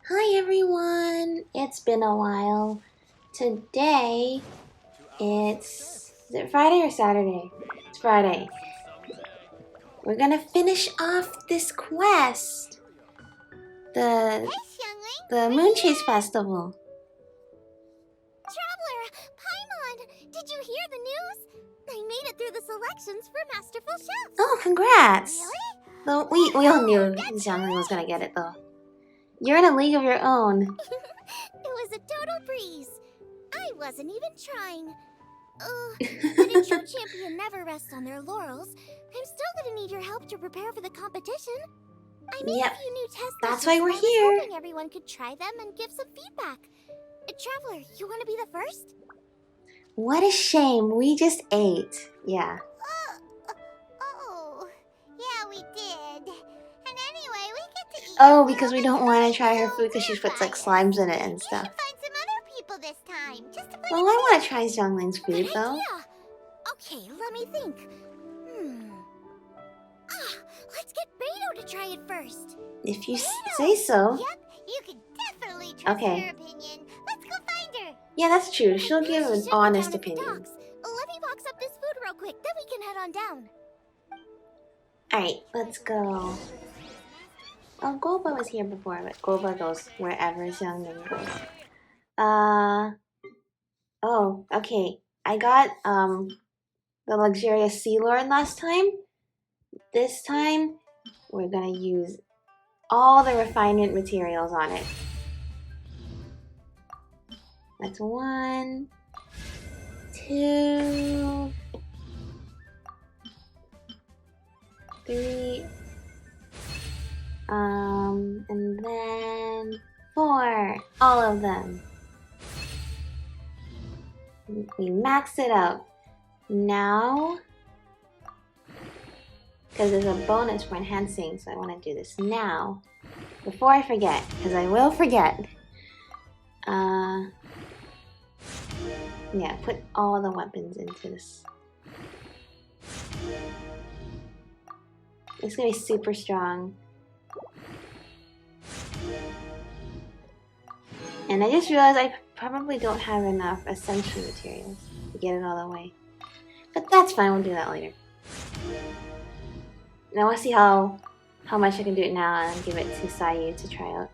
Hi everyone! It's been a while. Today, is it Friday or Saturday? It's Friday. We're gonna finish off this quest. The Moonchase Festival. Traveler, Paimon, did you hear the news? I made it through the selections for Masterful Chefs. Oh, congrats! Really? Though we all knew Xiangling was gonna get it though. You're in a league of your own. It was a total breeze. I wasn't even trying. But a true champion never rests on their laurels. I'm still gonna need your help to prepare for the competition. I made a few new test That's dishes, why we're and I here. was hoping everyone could try them and give some feedback. Traveler, you want to be the first? What a shame, we just ate. Yeah. Oh, yeah, we did. And anyway, we get to eat. Oh, because we don't want to try her food because she puts like slimes in it and stuff. You should find some other people this time, just to play. Well, I want to try Xiangling's food though. Idea. Okay, let me think. Let's get Beto to try it first. If you say so. Yep, you can definitely trust her opinion. Let's go find her. Yeah, that's true. She'll give an honest opinion. Let me box up this food real quick, then we can head on down. Alright, let's go. Oh, Guoba was here before, but Guoba goes wherever Xiangling goes. Oh, okay. I got, the luxurious Sea Lord last time. This time, we're gonna use all the refinement materials on it. That's 1, 2, 3, and then 4. All of them. We maxed it out. Now, because there's a bonus for enhancing, so I want to do this now. Before I forget, because I will forget. Yeah, put all the weapons into this. It's gonna be super strong. And I just realized I probably don't have enough ascension materials to get it all the way. But that's fine, we'll do that later. And I want to see how much I can do it now and give it to Sayu to try out.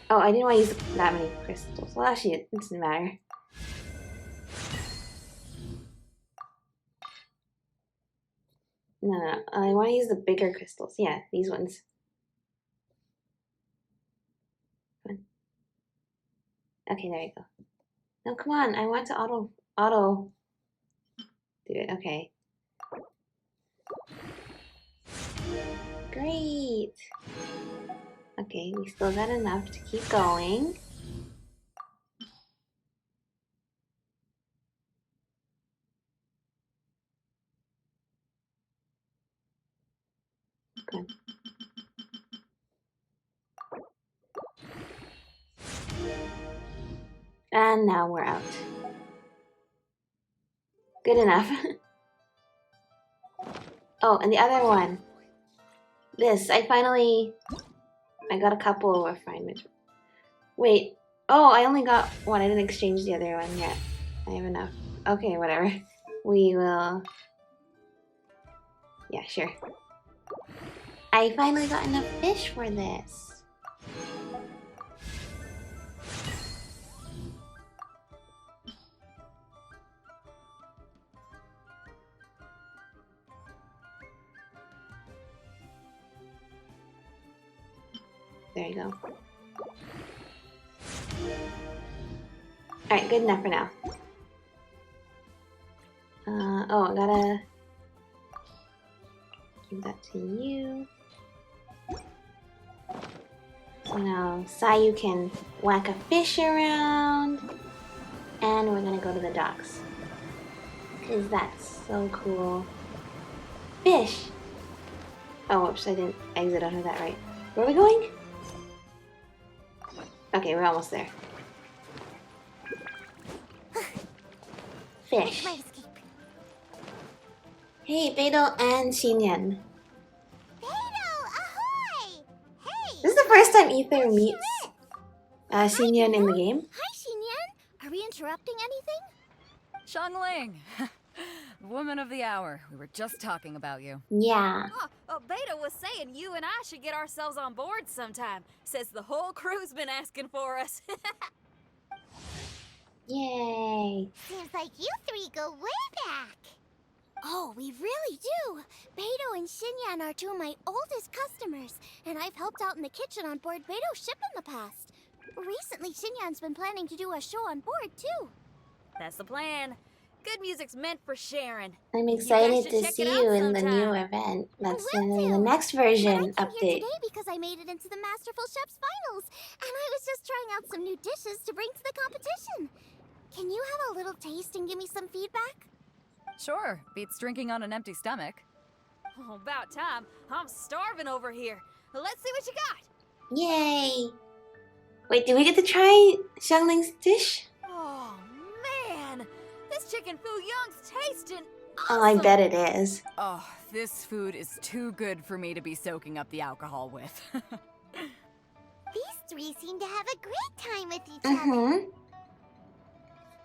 Oh, I didn't want to use that many crystals. Well, actually, it doesn't matter. No, I want to use the bigger crystals. Yeah, these ones. Okay, there you go. No, come on. I want to auto do it. Okay. Great. Okay, we still got enough to keep going. Good. And now we're out. Good enough. Oh, and the other one. This, I got a couple of refinement. Wait, oh, I only got one. I didn't exchange the other one yet. I have enough. Okay, whatever. We will... Yeah, sure. I finally got enough fish for this. There you go. Alright, good enough for now. Oh, I gotta give that to you. So now Sayu can whack a fish around. And we're gonna go to the docks. Cause that's so cool. Fish! Oh, whoops, I didn't exit out of that right. Where are we going? Okay, we're almost there. Fish. Hey, Beidou and Xinyan. Beidou, ahoy! Hey! This is the first time Ether meets Xinyan in the game? Hi, Xinyan. Are we interrupting anything? Xiangling! Woman of the hour. We were just talking about you. Yeah. Beta was saying you and I should get ourselves on board sometime. Says the whole crew's been asking for us. Yay. Seems like you three go way back. Oh, we really do. Beto and Xinyan are two of my oldest customers, and I've helped out in the kitchen on board Beto's ship in the past. Recently, Xinyan's been planning to do a show on board, too. That's the plan. Good music's meant for sharing. I'm excited should to check see it out you in the sometime. new event. That's Will in the do. next But version I came here update. today because I made it into the Masterful Chef's finals, and I was just trying out some new dishes to bring to the competition. Can you have a little taste and give me some feedback? Sure, beats drinking on an empty stomach. Oh, about time. I'm starving over here. Let's see what you got. Yay. Wait, did we get to try Xiangling's dish? Oh, man. This chicken foo young's tasting Oh, I awesome. bet it is. Oh, this food is too good for me to be soaking up the alcohol with. These three seem to have a great time with each other. Mm-hmm.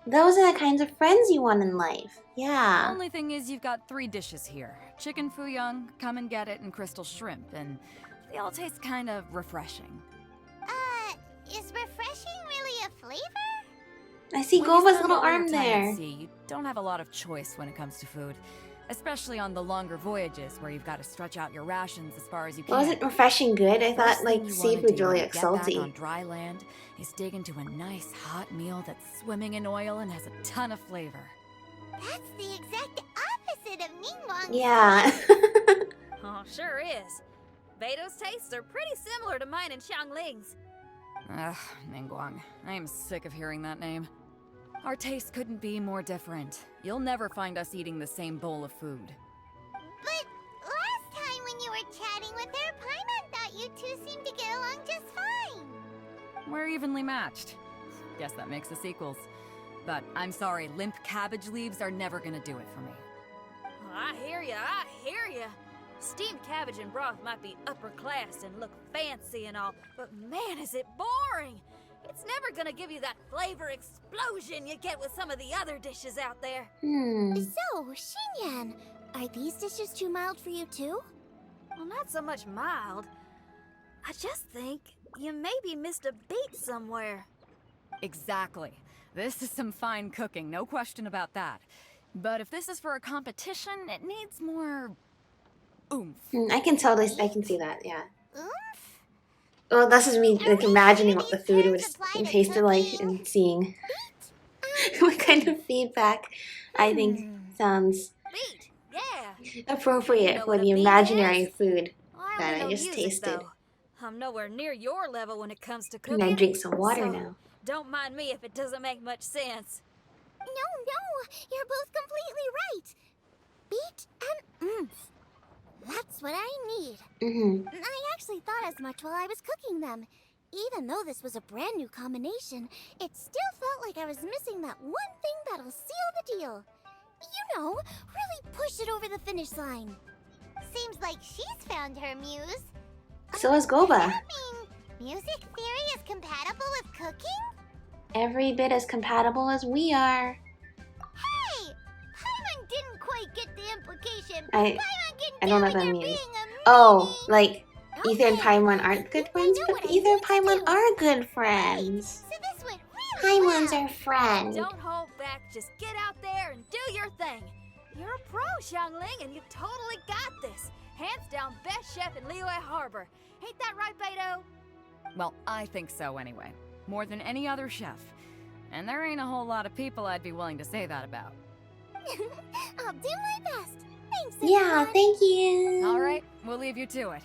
Those are the kinds of friends you want in life. Yeah. Only thing is you've got 3 dishes here. Chicken fuyang, come and get it, and crystal shrimp, and they all taste kind of refreshing. Is refreshing really a flavor? I see When you Guoba's spend little all your arm time there. at sea, you don't have a lot of choice when it comes to food. Especially on the longer voyages where you've got to stretch out your rations as far as you can. Wasn't refreshing good? I thought First like thing you wanna seafood's do really when you get back on salty. dry land is dig into a nice hot meal that's swimming in oil and has a ton of flavor. That's the exact opposite of Ningguang's. Yeah. Oh, sure is. Beto's tastes are pretty similar to mine and Xiangling's. Ugh, Ningguang. I am sick of hearing that name. Our tastes couldn't be more different. You'll never find us eating the same bowl of food. But last time when you were chatting with her, Paimon thought you two seemed to get along just fine. We're evenly matched. Guess that makes us equals. But I'm sorry, limp cabbage leaves are never gonna do it for me. I hear ya, I hear ya. Steamed cabbage and broth might be upper class and look fancy and all, but man, is it boring! It's never gonna give you that flavor explosion you get with some of the other dishes out there. So, Xinyan, are these dishes too mild for you too? Well, not so much mild. I just think you maybe missed a beat somewhere. Exactly. This is some fine cooking, no question about that. But if this is for a competition, it needs more oomph. I can tell this. I can see that. Yeah. Oomph? Well, this is me Are like we imagining sure what the these food terms would apply to tasted like cooking? and seeing what kind of feedback I think sounds Beat, yeah. appropriate know for what a the beat imaginary is? food I that only I know just music, tasted. though. I'm nowhere near your level when it comes to And cooking. I drink some water so now. Don't mind me if it doesn't make much sense. No, you're both completely right. Beat and oomph. That's what I need. I actually thought as much while I was cooking them. Even though this was a brand new combination, it still felt like I was missing that one thing that'll seal the deal. You know, really push it over the finish line. Seems like she's found her muse. So is Does Guoba. that mean music theory is compatible with cooking? Every bit as compatible as we are. Hey! Paimon didn't quite get the implication. I Paimon don't know what down that there means. being a Oh, mini. like Ether and Paimon aren't good friends, know but what I Ether and need to Paimon do. are good friends. So this went really Paimon's well. our friend. Don't hold back. Just get out there and do your thing. You're a pro, Xiangling, and you've totally got this. Hands down, best chef in Liyue Harbor. Ain't that right, Beto? Well, I think so anyway. More than any other chef. And there ain't a whole lot of people I'd be willing to say that about. I'll do my best. Thanks, Yeah, everyone. thank you. All right, we'll leave you to it.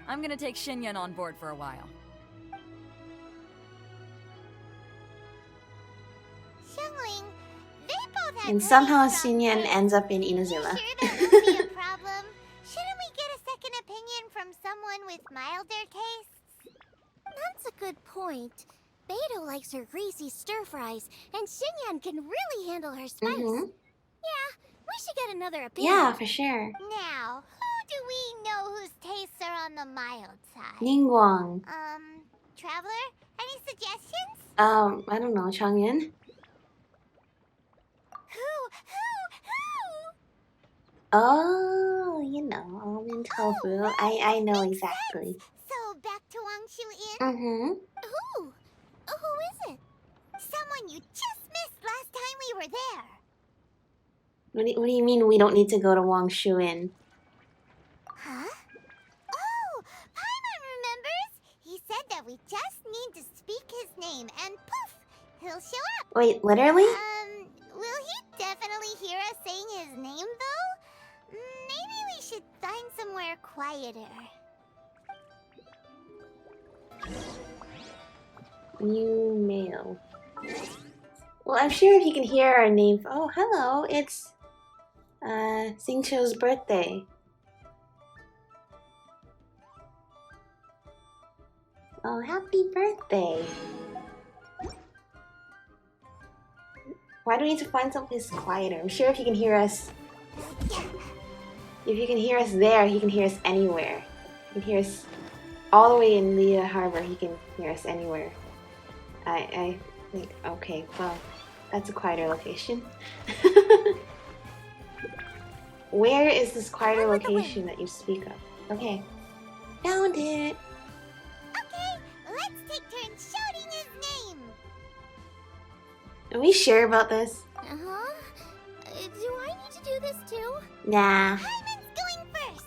I'm gonna take Xinyan on board for a while. Xiangling, they both had And pretty somehow strong Xinyan tastes. ends up in You Inazuma. sure that won't be a problem? Shouldn't we get a second opinion from someone with milder tastes? That's a good point. Beto likes her greasy stir fries, and Xinyan can really handle her spice. Mhm. Yeah, we should get another opinion. Yeah, for sure. Now, who do we know whose tastes are on the mild side? Ningguang. Traveler, any suggestions? I don't know, Changyan. Who? Oh, you know, almond tofu. I know Makes exactly. sense. So back to Wangshu Inn? Mm-hmm. Who is it? Someone you just missed last time we were there. What do you mean we don't need to go to Wangshu Inn? Huh? Oh, Paimon remembers. He said that we just need to speak his name and poof, he'll show up. Wait, literally? Will he definitely hear us saying his name though? Maybe we should find somewhere quieter. New mail. Well, I'm sure if you can hear our name. Oh, hello. It's Xingqiu's birthday. Oh, happy birthday. Why do we need to find someplace quieter? I'm sure if you can hear us. If you can hear us there, he can hear us anywhere. He can hear us all the way in Lea Harbor. He can hear us anywhere. I think, okay, well, that's a quieter location. Where is this quieter location that you speak of? Okay, found it. Okay, let's take turns shouting his name. Are we sure about this? Uh-huh. Do I need to do this too? Nah. Paimon's going first.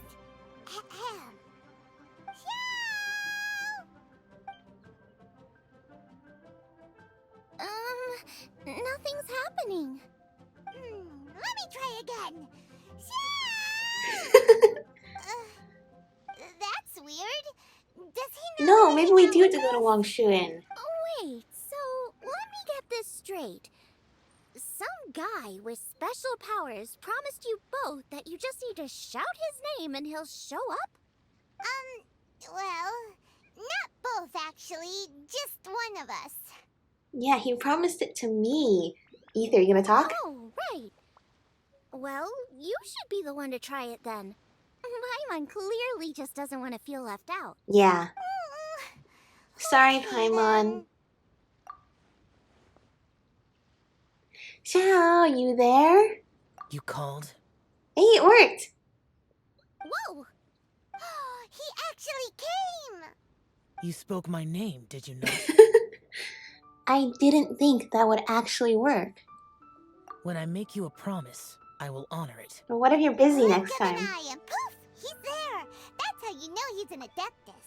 Ahem. Nothing's happening. Let me try again. That's weird. Does he know? No, maybe we do have to go to Wangshu Inn. Oh, wait. So, let me get this straight. Some guy with special powers promised you both that you just need to shout his name and he'll show up? Well, not both actually, just one of us. Yeah, he promised it to me. Ether, you gonna talk? Oh, right. Well, you should be the one to try it then. Paimon clearly just doesn't want to feel left out. Yeah. Sorry, Okay, Paimon. then. Xiao, you there? You called? Hey, it worked! Whoa! He actually came! You spoke my name, did you not? I didn't think that would actually work. When I make you a promise, I will honor it. But what if you're busy Blink next of an time? eye and poof! He's there! That's how you know he's an Adeptus.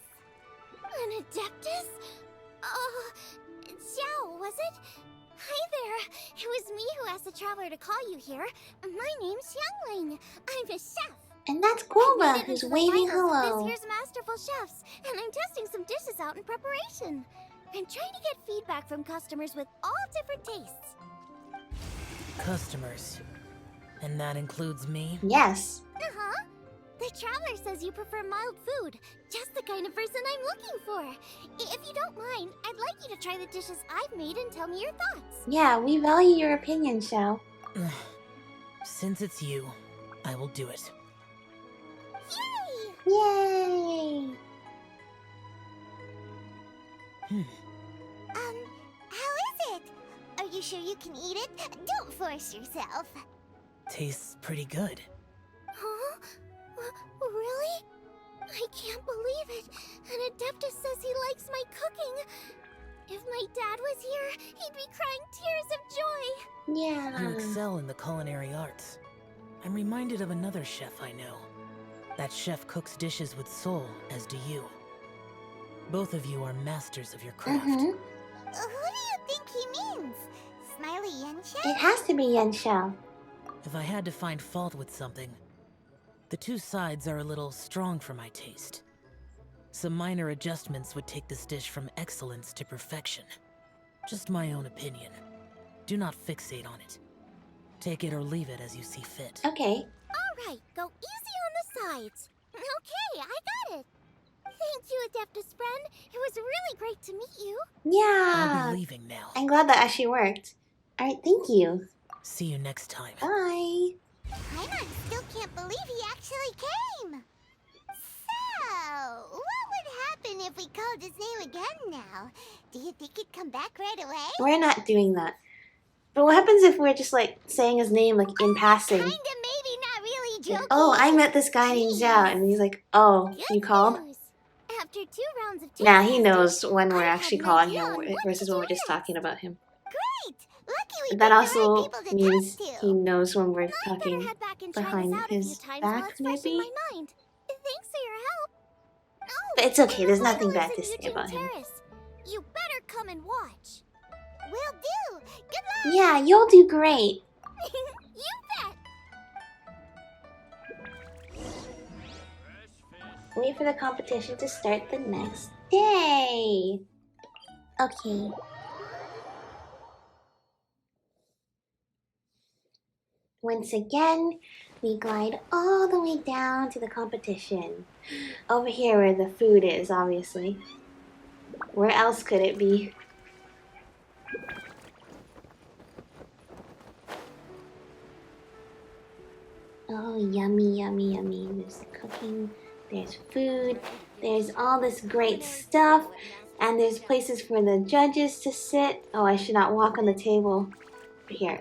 An Adeptus? Oh, Xiao, was it? Hi there. It was me who asked the traveler to call you here. My name's Xiangling. I'm a chef. And that's I Guoba, made it who's into the waving finals of hello. This year's Masterful Chefs, and I'm testing some dishes out in preparation. I'm trying to get feedback from customers with all different tastes. Customers. And that includes me? Yes. Uh-huh. The traveler says you prefer mild food. Just the kind of person I'm looking for. If you don't mind, I'd like you to try the dishes I've made and tell me your thoughts. Yeah, we value your opinion, Xiao. Since it's you, I will do it. Yay! Yay! How is it? Are you sure you can eat it? Don't force yourself. Tastes pretty good. Huh? Really? I can't believe it. An Adeptus says he likes my cooking. If my dad was here, he'd be crying tears of joy. You Yeah. excel in the culinary arts. I'm reminded of another chef I know. That chef cooks dishes with soul, as do you. Both of you are masters of your craft. Who do you think he means? Smiley Yensha? It has to be Yan Xiao. If I had to find fault with something, the two sides are a little strong for my taste. Some minor adjustments would take this dish from excellence to perfection. Just my own opinion. Do not fixate on it. Take it or leave it as you see fit. Okay. All right, go easy on the sides. Okay, I got it. Thank you, Adeptus friend. It was really great to meet you. Yeah. I'll be leaving now. I'm glad that actually worked. Alright, thank you. See you next time. Bye. Paimon still can't believe he actually came. what would happen if we called his name again now? Do you think he'd come back right away? We're not doing that. But what happens if we're just like saying his name like in passing? Kinda, maybe, not really joking. Oh, I met this guy named Zhao, and he's like, oh, Good you called? news. After 2 rounds of Nah, he testing, knows when we're I had actually an calling idea him on what versus to when we're do just next. talking about him. Great! Lucky we But that picked the right also people to means talk to. he knows when we're I better talking head back and try behind this out a few his times while back, it's fresh in maybe? my mind. Thanks for your help. Oh, But it's okay, there's and the nothing final bad to is in say about him. Eugene Terrace. You better come and watch. Will do. Good luck. Yeah, you'll do great. You bet. Wait for the competition to start the next day. Okay. Once again, we glide all the way down to the competition. Over here where the food is, obviously. Where else could it be? Oh, yummy, yummy, yummy. There's cooking, there's food, there's all this great stuff, and there's places for the judges to sit. Oh, I should not walk on the table. Here.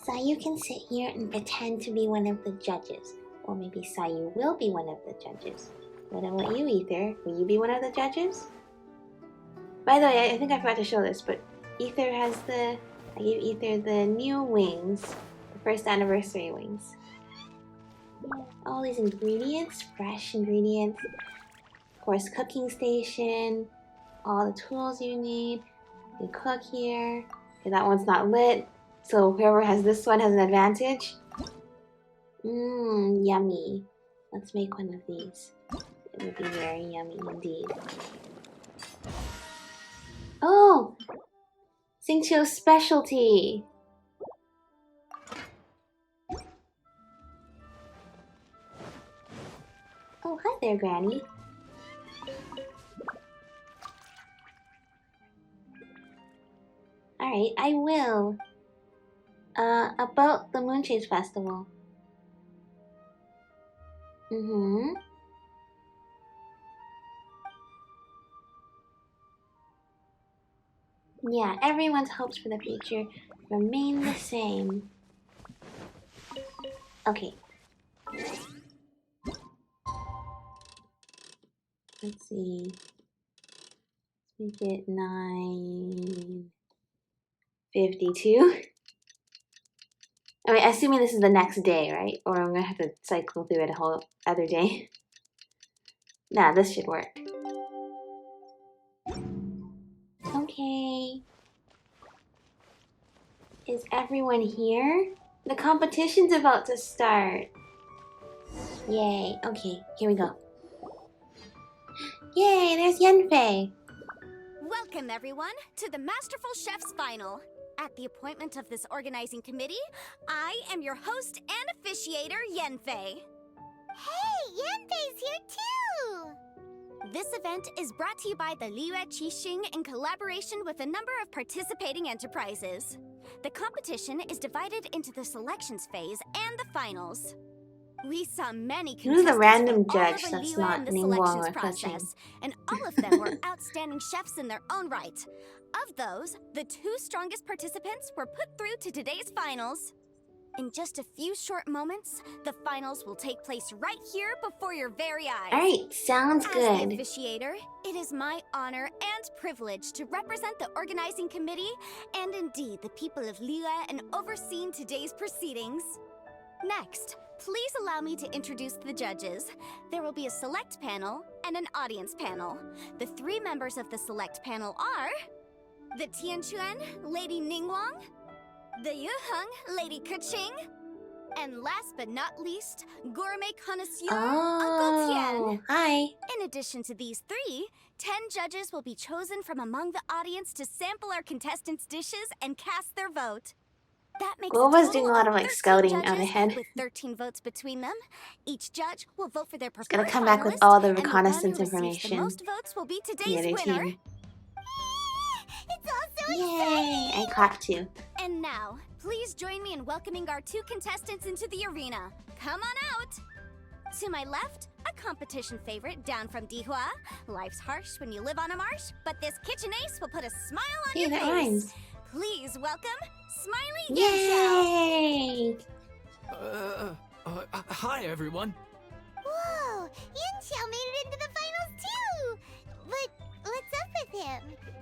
Sayu can sit here and pretend to be one of the judges. Or maybe Sayu will be one of the judges. What about you, Ether? Will you be one of the judges? By the way, I think I forgot to show this, but Ether has I gave Ether the new wings. The first anniversary wings. All these ingredients, fresh ingredients. Of course, cooking station. All the tools you need. You cook here. Okay, that one's not lit. So whoever has this one has an advantage. Mmm, yummy. Let's make one of these. It would be very yummy indeed. Oh! Xingqiu's specialty! Oh, hi there, Granny. Alright, I will. About the Moonchase Festival. Yeah, everyone's hopes for the future remain the same. Okay. Let's see. Let's make it 9:52. I mean, assuming this is the next day, right? Or I'm gonna have to cycle through it a whole other day. Nah, this should work. Okay. Is everyone here? The competition's about to start. Yay. Okay, here we go. Yay, there's Yanfei. Welcome, everyone, to the Masterful Chef's Final. At the appointment of this organizing committee, I am your host and officiator, Yanfei. Hey, Yanfei's here too! This event is brought to you by the Liyue Qixing in collaboration with a number of participating enterprises. The competition is divided into the selections phase and the finals. We saw many Who's the contestants random from all judge over that's Liyue not in the Ningguang selections or process, and all of them were outstanding chefs in their own right. Of those, the 2 strongest participants were put through to today's finals. In just a few short moments, the finals will take place right here before your very eyes. Alright, sounds As good. the officiator, it is my honor and privilege to represent the organizing committee and indeed the people of Liyue and overseeing today's proceedings. Next, please allow me to introduce the judges. There will be a select panel and an audience panel. The 3 members of the select panel are the Tianquan, Lady Ningguang, the Yuheng, Lady Keqing, and last but not least, gourmet connoisseur, Uncle Tian. Oh, hi. In addition to these 3, 10 judges will be chosen from among the audience to sample our contestants' dishes and cast their vote. That makes Guoba's a doing a total lot of like 13 scouting out judges ahead. with 13 votes between them. Each judge will vote for their preferred Gonna come back with finalist, all the and reconnaissance one who receives information. The most votes will be The today's other winner. team. It's all so Yay! I clapped too. And now, please join me in welcoming our 2 contestants into the arena. Come on out! To my left, a competition favorite down from Dihua. Life's harsh when you live on a marsh, but this kitchen ace will put a smile on Hey, your that face. rhymes. Please welcome Smiley Genshin. Yay! Hi, everyone. Whoa, Yinxiao made it into the finals too. But what's up with him?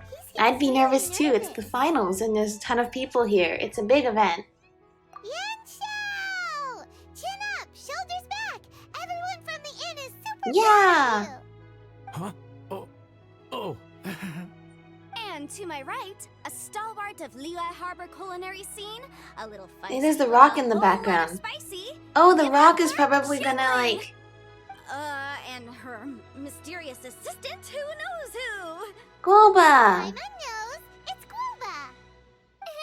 He seems I'd be really nervous too. It's the nervous. finals and there's a ton of people here. It's a big event. Yinxiao! Chin up, shoulders back. Everyone from the inn is super Yeah. proud of Huh? Oh. And to my right, a stalwart of Liyue Harbor culinary scene, a little Hey, feisty, there's the rock in the a whole lot of background. Spicy. Oh, the Give rock it is up, probably gonna Chilling. like... And her mysterious assistant, who knows who? Guoba! Paimon knows, it's Guoba.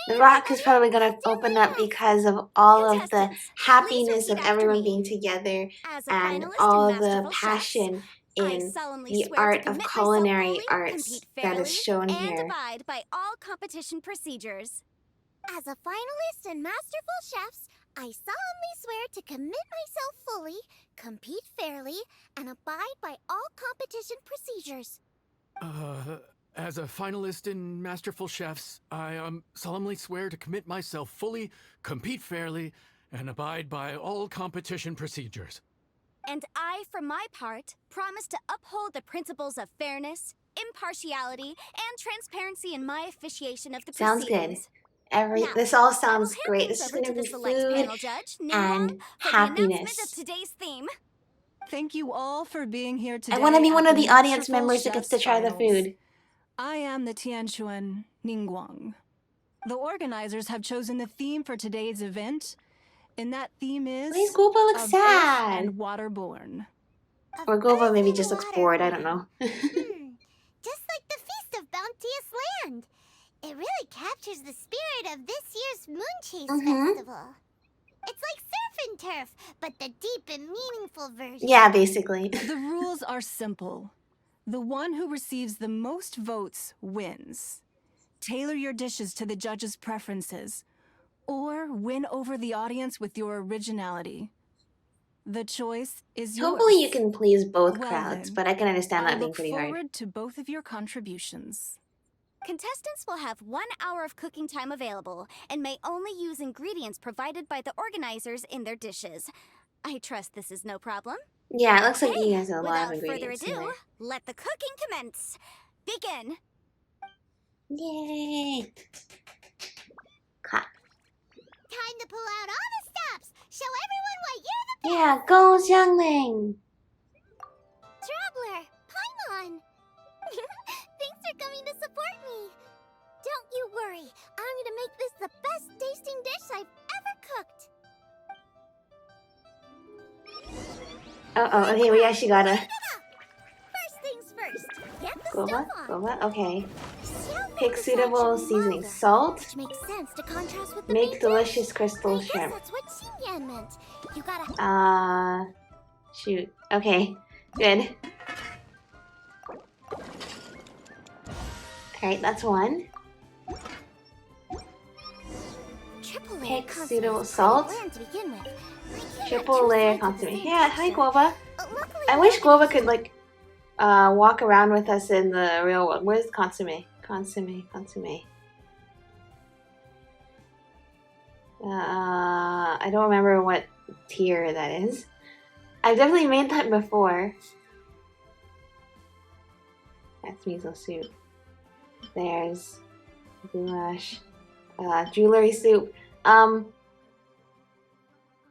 The rock is probably gonna open up because of all of the Contestants, happiness please of repeat after everyone me. being together As a and finalist all in the Masterful passion I in solemnly the swear to art of commit myself culinary fully, arts compete that is fairly, shown and here. abide by all competition procedures. As a finalist in Masterful Chefs, I solemnly swear to commit myself fully, compete fairly, and abide by all competition procedures. As a finalist in Masterful Chefs, I solemnly swear to commit myself fully, compete fairly, and abide by all competition procedures. And I, for my part, promise to uphold the principles of fairness, impartiality, and transparency in my officiation of the Sounds good. proceedings. Now, This all I will sounds hand great. things This is over gonna to the be select food panel judge, and Ninglong, for the announcement happiness. of today's theme. Thank you all for being here today. I want to be one at of the audience Masterful members that gets to Chefs try the Finals. food. I am the Tianquan Ningguang. The organizers have chosen the theme for today's event, and that theme is Why does Guoba look of sad? Earth and Waterborn. Of Or Guoba earth maybe and just looks water bored. I don't born. know. Just like the Feast of Bounteous Land. It really captures the spirit of this year's Moonchase festival. It's like surf and turf, but the deep and meaningful version. Yeah, basically. The rules are simple. The one who receives the most votes wins. Tailor your dishes to the judges' preferences, or win over the audience with your originality. The choice is yours. Hopefully you can please both Well crowds, then, but I can understand I that being look pretty forward hard. to both of your contributions. Contestants will have 1 hour of cooking time available and may only use ingredients provided by the organizers in their dishes. I trust this is no problem. Yeah, it looks like Hey, he has a lot without of further ingredients in ado, there. let the cooking commence. Begin. Yay! Clap. Time to pull out all the stops. Show everyone why you're the best. Yeah, go Xiangling! Traveler, Paimon. Thanks for coming to support me. Don't you worry. I'm gonna make this the best tasting dish I've ever cooked. Uh-oh, okay, we actually gotta... First things first. Get the Guoba? stove on. Guoba? Okay. Xiao Pick made suitable this seasoning. action Salt. which makes sense to contrast with the Make main delicious dish. crystal I guess shrimp. that's what Xinyan meant. You gotta Shoot. Okay, good. Alright, that's one. triple layer Pick consomme suitable is salt. pretty bland to begin with. I cannot Triple choose layer sides of the consomme. same Yeah, hi texture. Guoba. Luckily, I wish I'm Guoba gonna could, like, walk around with us in the real world. Where's consomme? Consomme. I don't remember what tier that is. I've definitely made that before. That's miso soup. There's goulash. Jewelry soup. I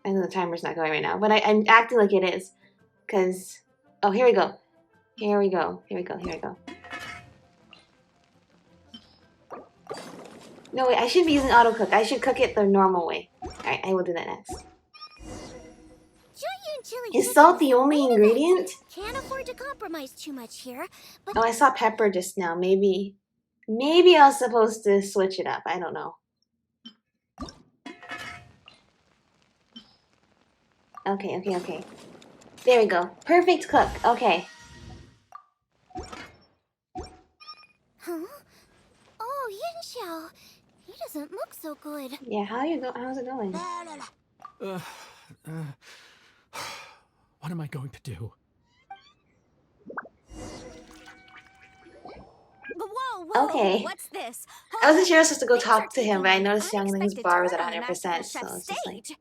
know the timer's not going right now, but I'm acting like it is. Because, oh, here we go. Here we go. No, wait, I should be using auto cook. I should cook it the normal way. Alright, I will do that next. Is salt the only ingredient? Can't afford to compromise too much here, but Oh, I saw pepper just now. Maybe I was supposed to switch it up. I don't know. Okay. There we go. Perfect cook. Okay. huh? Oh, Yinxiao, he doesn't look so good. Yeah, how's it going? What am I going to do? Whoa, whoa! Okay. What's this? I wasn't sure I was Hold supposed to go on. talk Things to are him, but I taking an noticed Xiangling's unexpected bar was at turn on the 100%, Masterful so Chef's it's just like, stage.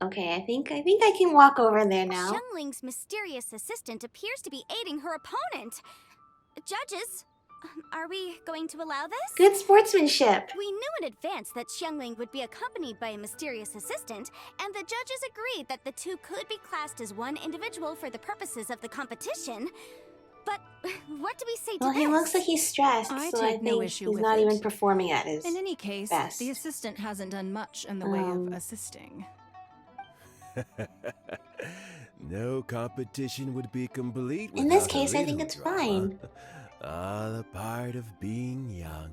okay, I think I can walk over there now. Xiangling's mysterious assistant appears to be aiding her opponent. Judges, are we going to allow this? Good sportsmanship. We knew in advance that Xiangling would be accompanied by a mysterious assistant, and the judges agreed that the two could be classed as one individual for the purposes of the competition. But what do we say to Well, this? he looks like he's stressed, I so I take no think issue he's with not it. even performing at his In any case, best. the assistant hasn't done much in the way of assisting. No competition would be complete In without this a case, I think little it's drama. fine. All a part of being young.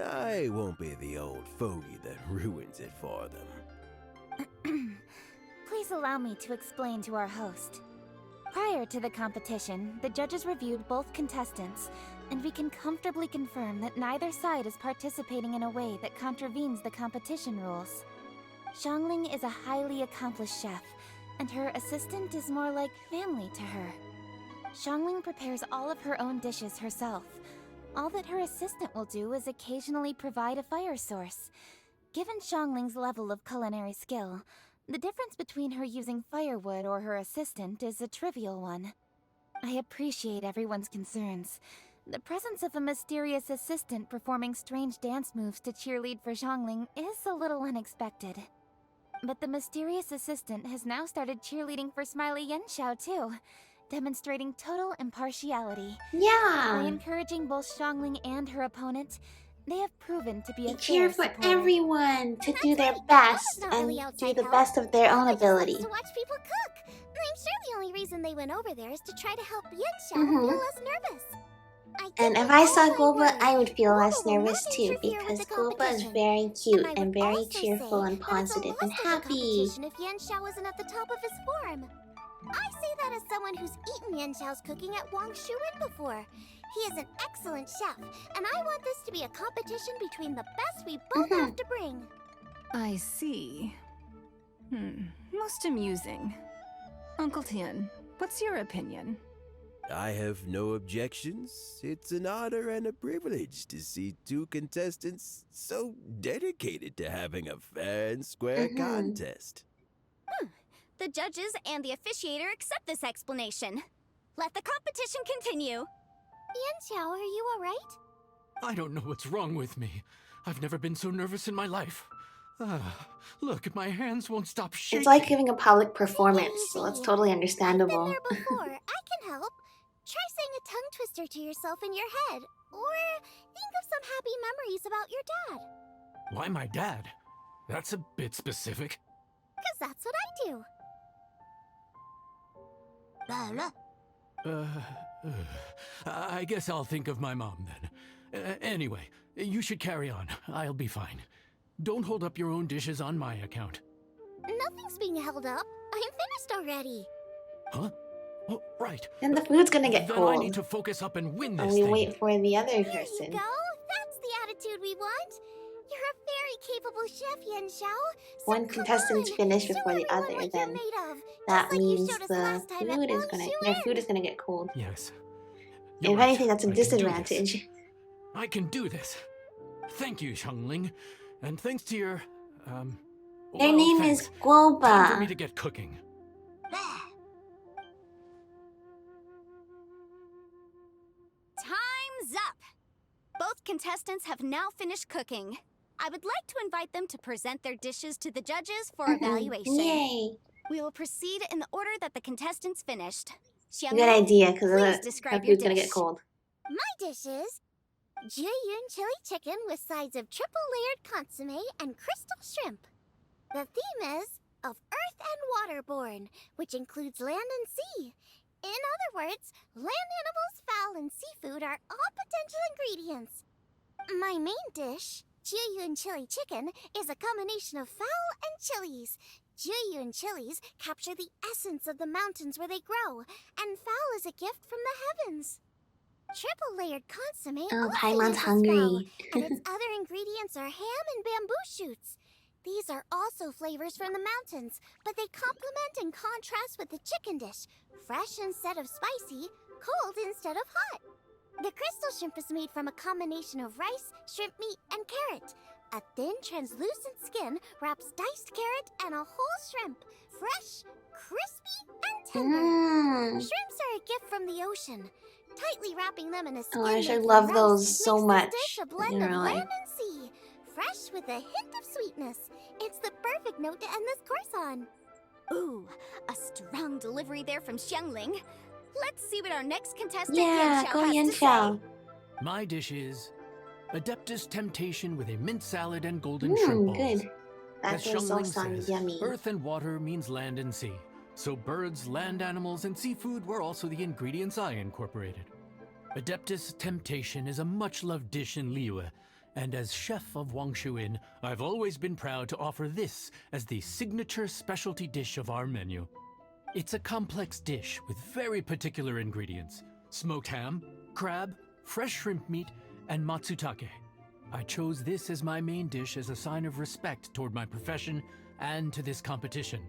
I won't be the old fogey that ruins it for them. Please allow me to explain to our host. Prior to the competition, the judges reviewed both contestants, and we can comfortably confirm that neither side is participating in a way that contravenes the competition rules. Xiangling is a highly accomplished chef, and her assistant is more like family to her. Xiangling prepares all of her own dishes herself. All that her assistant will do is occasionally provide a fire source. Given Xiangling's level of culinary skill, the difference between her using firewood or her assistant is a trivial one. I appreciate everyone's concerns. The presence of a mysterious assistant performing strange dance moves to cheerlead for Xiangling is a little unexpected. But the mysterious assistant has now started cheerleading for Smiley Yenshao too, demonstrating total impartiality. By Yeah. encouraging both Xiangling and her opponent, they have proven to be a They cheer fair for supporter. everyone to do their right. best Not and really do outside the help. best of their own Guoba just ability. loves to watch people cook. I'm sure the only reason they went over there is to try to help Yenshao Mhm. feel less nervous. And if I saw Guoba, I would feel less nervous too, because Guoba is very cute and very cheerful and positive and happy. If Yenshao isn't at the top of his form. I say that as someone who's eaten Yenshao's cooking at Wang Shuin before. He is an excellent chef, and I want this to be a competition between the best we both have to bring. I see. Most amusing. Uncle Tian, what's your opinion? I have no objections. It's an honor and a privilege to see two contestants so dedicated to having a fair and square contest. The judges and the officiator accept this explanation. Let the competition continue. Yanxiao, are you alright? I don't know what's wrong with me. I've never been so nervous in my life. Look, my hands won't stop shaking. It's like giving a public performance, so it's totally I've understandable. been there before. I can help. Try saying a tongue twister to yourself in your head. Or think of some happy memories about your dad. Why my dad? That's a bit specific. 'Cause that's what I do. I guess I'll think of my mom then. Anyway, you should carry on. I'll be fine. Don't hold up your own dishes on my account. Nothing's being held up. I'm finished already. Huh? Oh, right. Then the food's gonna get Then I need cold. to focus up and win And this we thing. wait for the other There you person. go. That's the attitude we want. You're a very capable chef, Yanxiao. So One come contestant's on, finished show before the everyone other, what then you're made of. that Just like you means showed us the last time at food is Wang gonna Shuin. their food is gonna get cold. Yes. If You're right. anything, that's a I can do this. disadvantage. I can do this. Thank you, Xiangling. And thanks to your, Their well, name thanks. is Time for me Guoba. to get cooking. Time's up! Both contestants have now finished cooking. I would like to invite them to present their dishes to the judges for evaluation. Yay! We will proceed in the order that the contestants finished. Good idea, because please her describe your food's gonna get dish. cold. My dish is Juyun chili chicken with sides of triple layered consomme and crystal shrimp. The theme is of earth and waterborne, which includes land and sea. In other words, land animals, fowl, and seafood are all potential ingredients. My main dish, Juyun chili chicken, is a combination of fowl and chilies. Juyun chilies capture the essence of the mountains where they grow, and fowl is a gift from the heavens. Triple layered consomme Oh, also Paimon's uses hungry. fowl, and its other ingredients are ham and bamboo shoots. These are also flavors from the mountains, but they complement and contrast with the chicken dish, fresh instead of spicy, cold instead of hot. The crystal shrimp is made from a combination of rice, shrimp meat, and carrot. A thin, translucent skin wraps diced carrot and a whole shrimp. Fresh, crispy, and tender. Shrimps are a gift from the ocean. Tightly wrapping them in a skin Oh, I made should from love rice those so makes much this dish a blend in of real life. land and sea. Fresh with a hint of sweetness. It's the perfect note to end this course on. Ooh, a strong delivery there from Xiangling. Let's see what our next contestant Yeah, Yanxiao go has Yanxiao. to say. My dish is Adeptus Temptation with a mint salad and golden shrimp balls. Good. That As does all Xiangling sound says, yummy. earth and water means land and sea. So birds, land animals, and seafood were also the ingredients I incorporated. Adeptus Temptation is a much-loved dish in Liyue, and as chef of Wangshu Inn, I've always been proud to offer this as the signature specialty dish of our menu. It's a complex dish with very particular ingredients: smoked ham, crab, fresh shrimp meat, and matsutake. I chose this as my main dish as a sign of respect toward my profession and to this competition.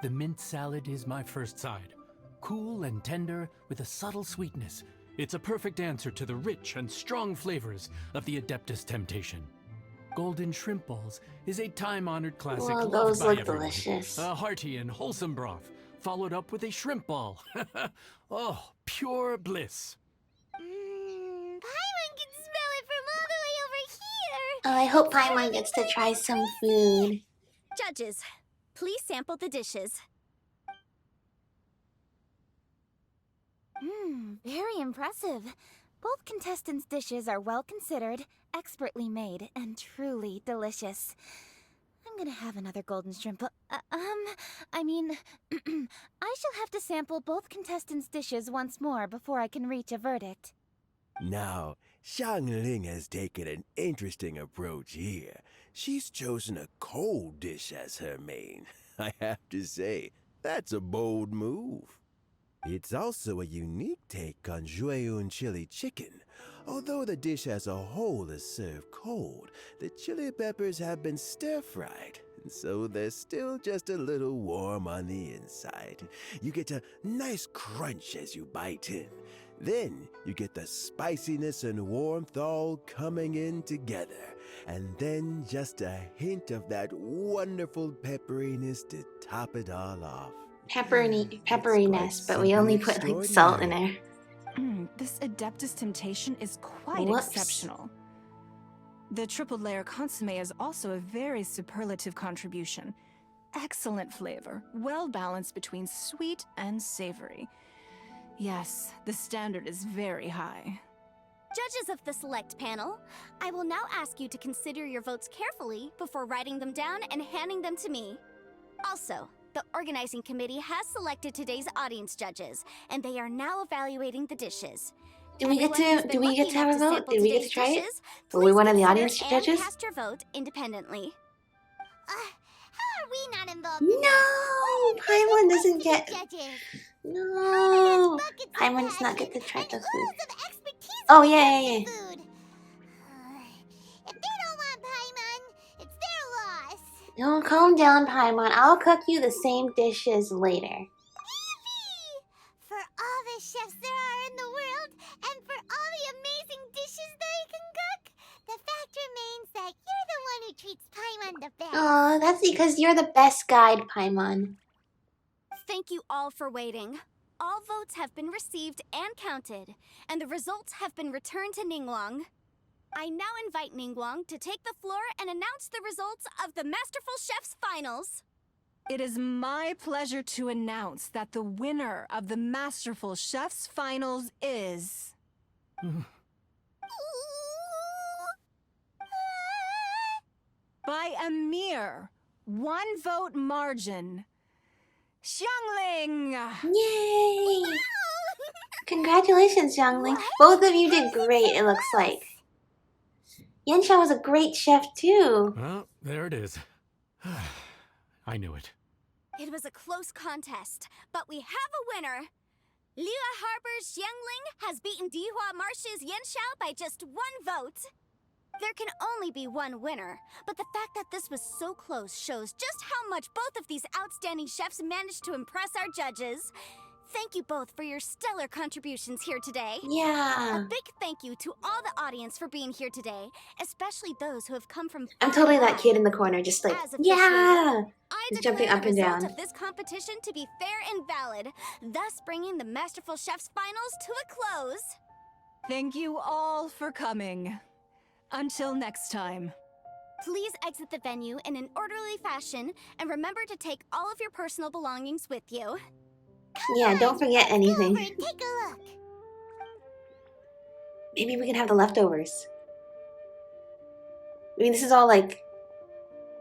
The mint salad is my first side. Cool and tender with a subtle sweetness, it's a perfect answer to the rich and strong flavors of the Adeptus Temptation. Golden shrimp balls is a time-honored classic Well, loved those by look everyone. delicious. A hearty and wholesome broth, followed up with a shrimp ball. Oh, pure bliss. Paimon can smell it from all the way over here. Oh, I hope Paimon gets to try some food. Judges, please sample the dishes. Very impressive. Both contestants' dishes are well considered, expertly made, and truly delicious. I'm gonna have another golden shrimp. I mean, I shall have to sample both contestants' dishes once more before I can reach a verdict. Now, Xiangling has taken an interesting approach here. She's chosen a cold dish as her main. I have to say, that's a bold move. It's also a unique take on Jueyun chili chicken. Although the dish as a whole is served cold, the chili peppers have been stir-fried, and so they're still just a little warm on the inside. You get a nice crunch as you bite in. Then you get the spiciness and warmth all coming in together. And then just a hint of that wonderful pepperiness to top it all off. Pepperiness, but we only put like salt in there. This Adeptus Temptation is quite Whoops. exceptional. The triple layer consomme is also a very superlative contribution. Excellent flavor, well balanced between sweet and savory. Yes, the standard is very high. Judges of the select panel, I will now ask you to consider your votes carefully before writing them down and handing them to me. Also, the organizing committee has selected today's audience judges, and they are now evaluating the dishes. Do we get Anyone who's to been lucky have a enough to vote? sample Did we get to today's try it? dishes, Were we please one of the consider audience and judges? Cast your vote independently. How are we not involved? No, Paimon doesn't get. Judges. No, Buckets of Paimon does not get to passion try and the oodles food. of expertise Oh when it yeah, comes yeah, to yeah. food. If they don't want Paimon, it's their loss. No, calm down, Paimon. I'll cook you the same dishes later. Yippee! For all the chefs there are in the world, and for all the amazing dishes they can cook, the fact remains that you're the one who treats Paimon the best. Aw, that's because you're the best guide, Paimon. Thank you all for waiting. All votes have been received and counted, and the results have been returned to Ningguang. I now invite Ningguang to take the floor and announce the results of the Masterful Chef's Finals. It is my pleasure to announce that the winner of the Masterful Chef's Finals is... by a mere 1 vote margin, Xiangling! Yay! Congratulations, Xiangling. Both of you did great, it looks like. Yanxiao was a great chef, too. Well, there it is. I knew it. It was a close contest, but we have a winner. Liyue Harbor's Xiangling has beaten Dihua Marsh's Yanxiao by just 1 vote. There can only be one winner, but the fact that this was so close shows just how much both of these outstanding chefs managed to impress our judges. Thank you both for your stellar contributions here today. Yeah. A big thank you to all the audience for being here today, especially those who have come from I'm far totally and that wide. kid in the corner, just like, As officiator, yeah! I Just declare jumping up the and result down. of this competition to be fair and valid, thus bringing the Masterful Chef's finals to a close. Thank you all for coming. Until next time. Please exit the venue in an orderly fashion, and remember to take all of your personal belongings with you. Yeah, don't forget anything. Take a look. Maybe we can have the leftovers. I mean, this is all like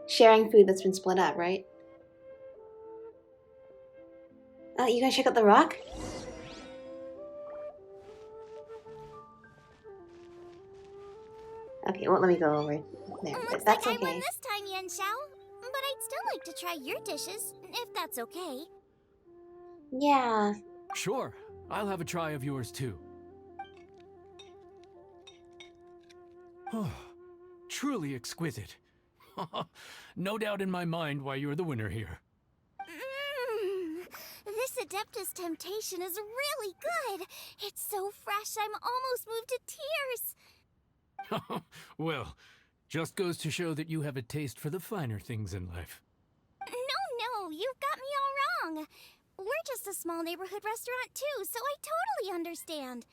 sharing food that's been split up, right? Oh, you gonna check out the rock? Okay, well, let me go over there. But Looks that's like I okay. win this time, Yan Xiao. But I'd still like to try your dishes, if that's okay. Yeah. Sure, I'll have a try of yours too. Truly exquisite. No doubt in my mind why you're the winner here. This Adeptus Temptation is really good. It's so fresh, I'm almost moved to tears. Well, just goes to show that you have a taste for the finer things in life. No, you've got me all wrong. We're just a small neighborhood restaurant too, so I totally understand.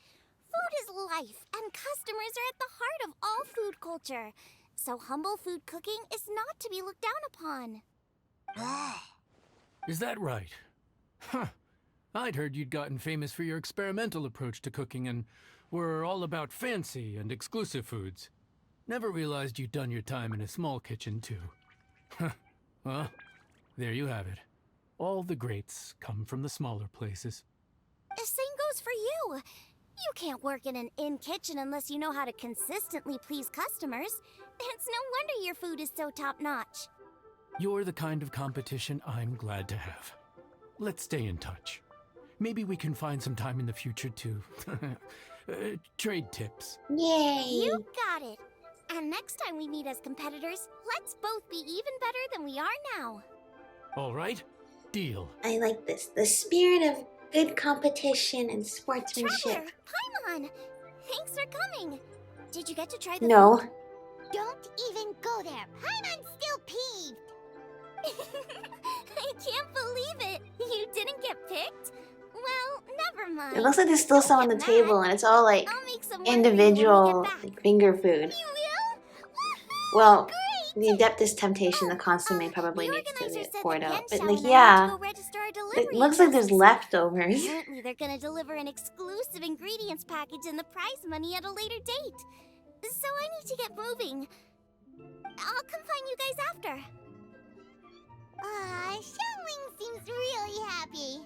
Food is life, and customers are at the heart of all food culture. So humble food cooking is not to be looked down upon. Is that right? Huh. I'd heard you'd gotten famous for your experimental approach to cooking and were all about fancy and exclusive foods. Never realized you'd done your time in a small kitchen too. Well, there you have it. All the greats come from the smaller places. The same goes for you. You can't work in an inn kitchen unless you know how to consistently please customers. It's no wonder your food is so top-notch. You're the kind of competition I'm glad to have. Let's stay in touch. Maybe we can find some time in the future to trade tips. Yay! You got it. And next time we meet as competitors, let's both be even better than we are now. All right? Deal. I like this. The spirit of good competition and sportsmanship. Traveler, Paimon! Thanks for coming. Did you get to try the No. food? Don't even go there. Paimon's still peeved. I can't believe it. You didn't get picked? Well, never mind. It looks like there's still some on the Don't get mad. table and it's all like I'll make some more for you when we individual get back. like, finger food. You will? Woohoo! Well, Great! the Adeptus Temptation, the consomme probably the needs to organizer get said poured that out. But Genshin like, and I yeah, need to go register our it delivery looks like there's addresses. leftovers. Apparently, they're gonna deliver an exclusive ingredients package and the prize money at a later date. So I need to get moving. I'll come find you guys after. Xiangling seems really happy.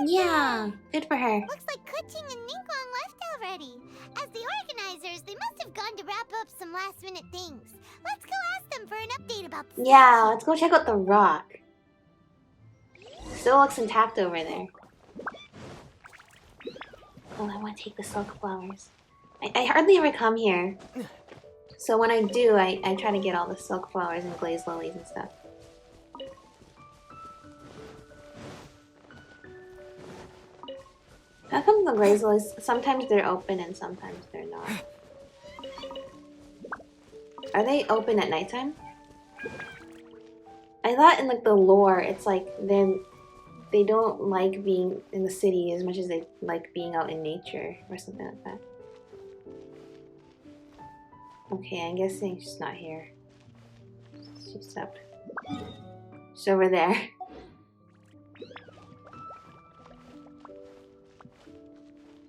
Yeah, good for her. Looks like Kuching and Ningguang left already. As the organizers, they must have gone to wrap up some last-minute things. Let's go ask them for an update about the Yeah, let's go check out the rock. Still looks intact over there. Oh, I want to take the silk flowers. I hardly ever come here. So when I do, I try to get all the silk flowers and glazed lilies and stuff. How come the glazed lilies, sometimes they're open and sometimes they're not? Are they open at nighttime? I thought in like the lore, it's like they don't like being in the city as much as they like being out in nature or something like that. Okay, I'm guessing she's not here. She's up. She's over there.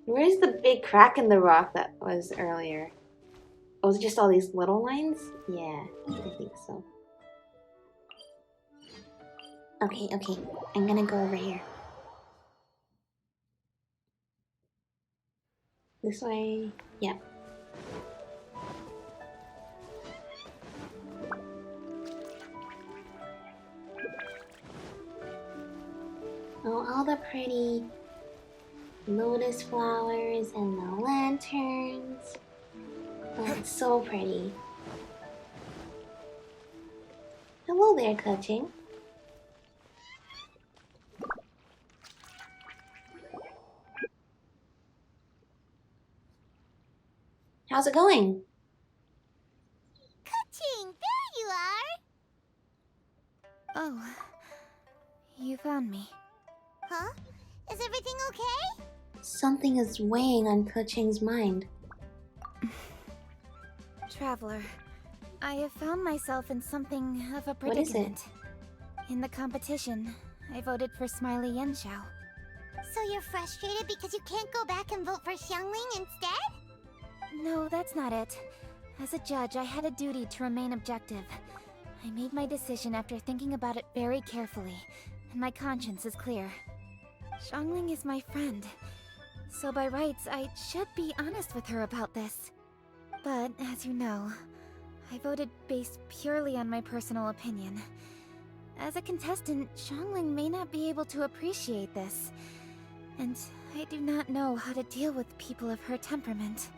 Where's the big crack in the rock that was earlier? Oh, was it just all these little lines? Yeah, I think so. Okay, I'm gonna go over here. This way? Yeah. Oh, all the pretty lotus flowers and the lanterns. Oh, it's so pretty. Hello there, Kuching. How's it going? Ka-ching, there you are! Oh, you found me. Huh? Is everything okay? Something is weighing on Keqing's mind. Traveler, I have found myself in something of a What is it? predicament. In the competition, I voted for Smiley Yenshao. So you're frustrated because you can't go back and vote for Xiangling instead? No, that's not it. As a judge, I had a duty to remain objective. I made my decision after thinking about it very carefully, and my conscience is clear. Xiangling is my friend, so by rights, I should be honest with her about this. But, as you know, I voted based purely on my personal opinion. As a contestant, Xiangling may not be able to appreciate this, and I do not know how to deal with people of her temperament.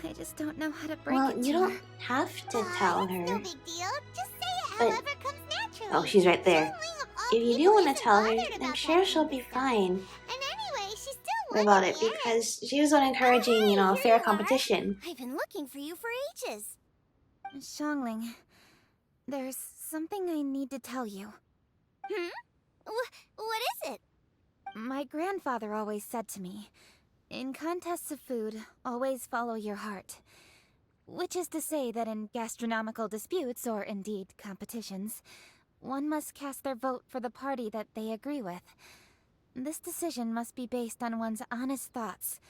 I just don't know how to break Well, it to you don't her. have to tell It's no her. big deal. Just say it But- however comes naturally. Oh, she's right there. Xiangling of all If you do people want to isn't tell her, bothered I'm about sure that she'll kind be of stuff. fine And anyway, she's still about winning it the because she was the one encouraging, you know, a Here fair you are. competition. I've been looking for you for ages. Xiangling, there's something I need to tell you. What is it? My grandfather always said to me, in contests of food, always follow your heart. Which is to say that in gastronomical disputes, or indeed competitions, one must cast their vote for the party that they agree with. This decision must be based on one's honest thoughts,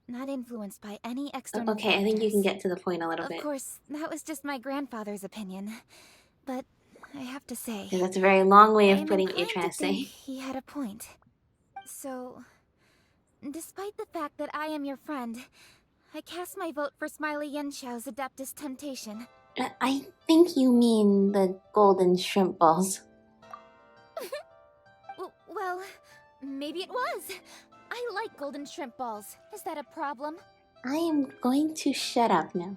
not influenced by any external Okay, I think you can factors. get to the point a little Of bit. course, that was just my grandfather's opinion. But I have to say, Because that's a very long way I of am putting what you're inclined trying to think say. he had a point. So, despite the fact that I am your friend, I cast my vote for Smiley Yenshao's Adeptus Temptation. I think you mean the golden shrimp balls. Well, maybe it was. I like golden shrimp balls. Is that a problem? I am going to shut up now.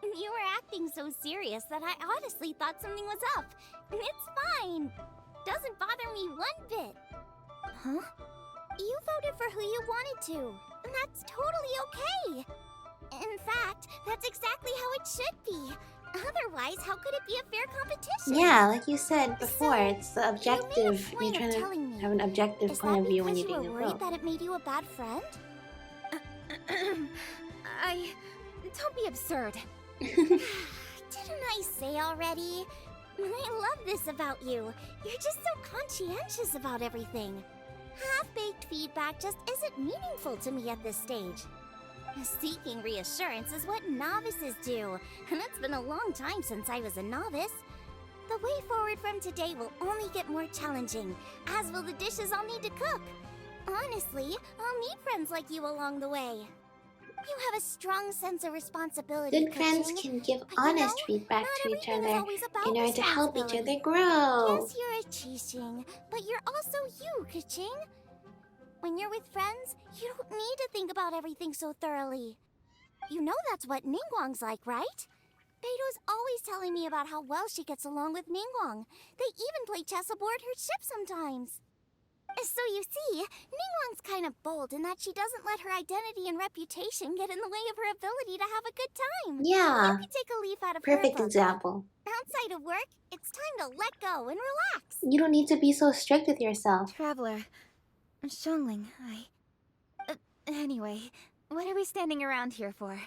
You were acting so serious that I honestly thought something was up. It's fine. Doesn't bother me one bit. Huh? You voted for who you wanted to, and that's totally okay. In fact, that's exactly how it should be. Otherwise, how could it be a fair competition? Yeah, like you said before, So, it's the objective. You made a point You're of trying telling to me. have an objective Is point that of view when because you're you doing were a worried vote. that it made you a bad friend? Don't be absurd. Didn't I say already? I love this about you. You're just so conscientious about everything. Half-baked feedback just isn't meaningful to me at this stage. Seeking reassurance is what novices do, and it's been a long time since I was a novice. The way forward from today will only get more challenging, as will the dishes I'll need to cook. Honestly, I'll need friends like you along the way. You have a strong sense of responsibility. Good friends Ka-ching. can give But honest not feedback to each everything is other always about in order to help each responsibility. other grow. Yes, you're a Chi-Xing, but you're also you, Ka-ching. When you're with friends, you don't need to think about everything so thoroughly. You know that's what Ningguang's like, right? Beto's always telling me about how well she gets along with Ningguang. They even play chess aboard her ship sometimes. So you see, Ningguang's kind of bold in that she doesn't let her identity and reputation get in the way of her ability to have a good time. Yeah, You could take a leaf out of her perfect book. example. Outside of work, it's time to let go and relax. You don't need to be so strict with yourself. Traveler, Xiangling, anyway, what are we standing around here for?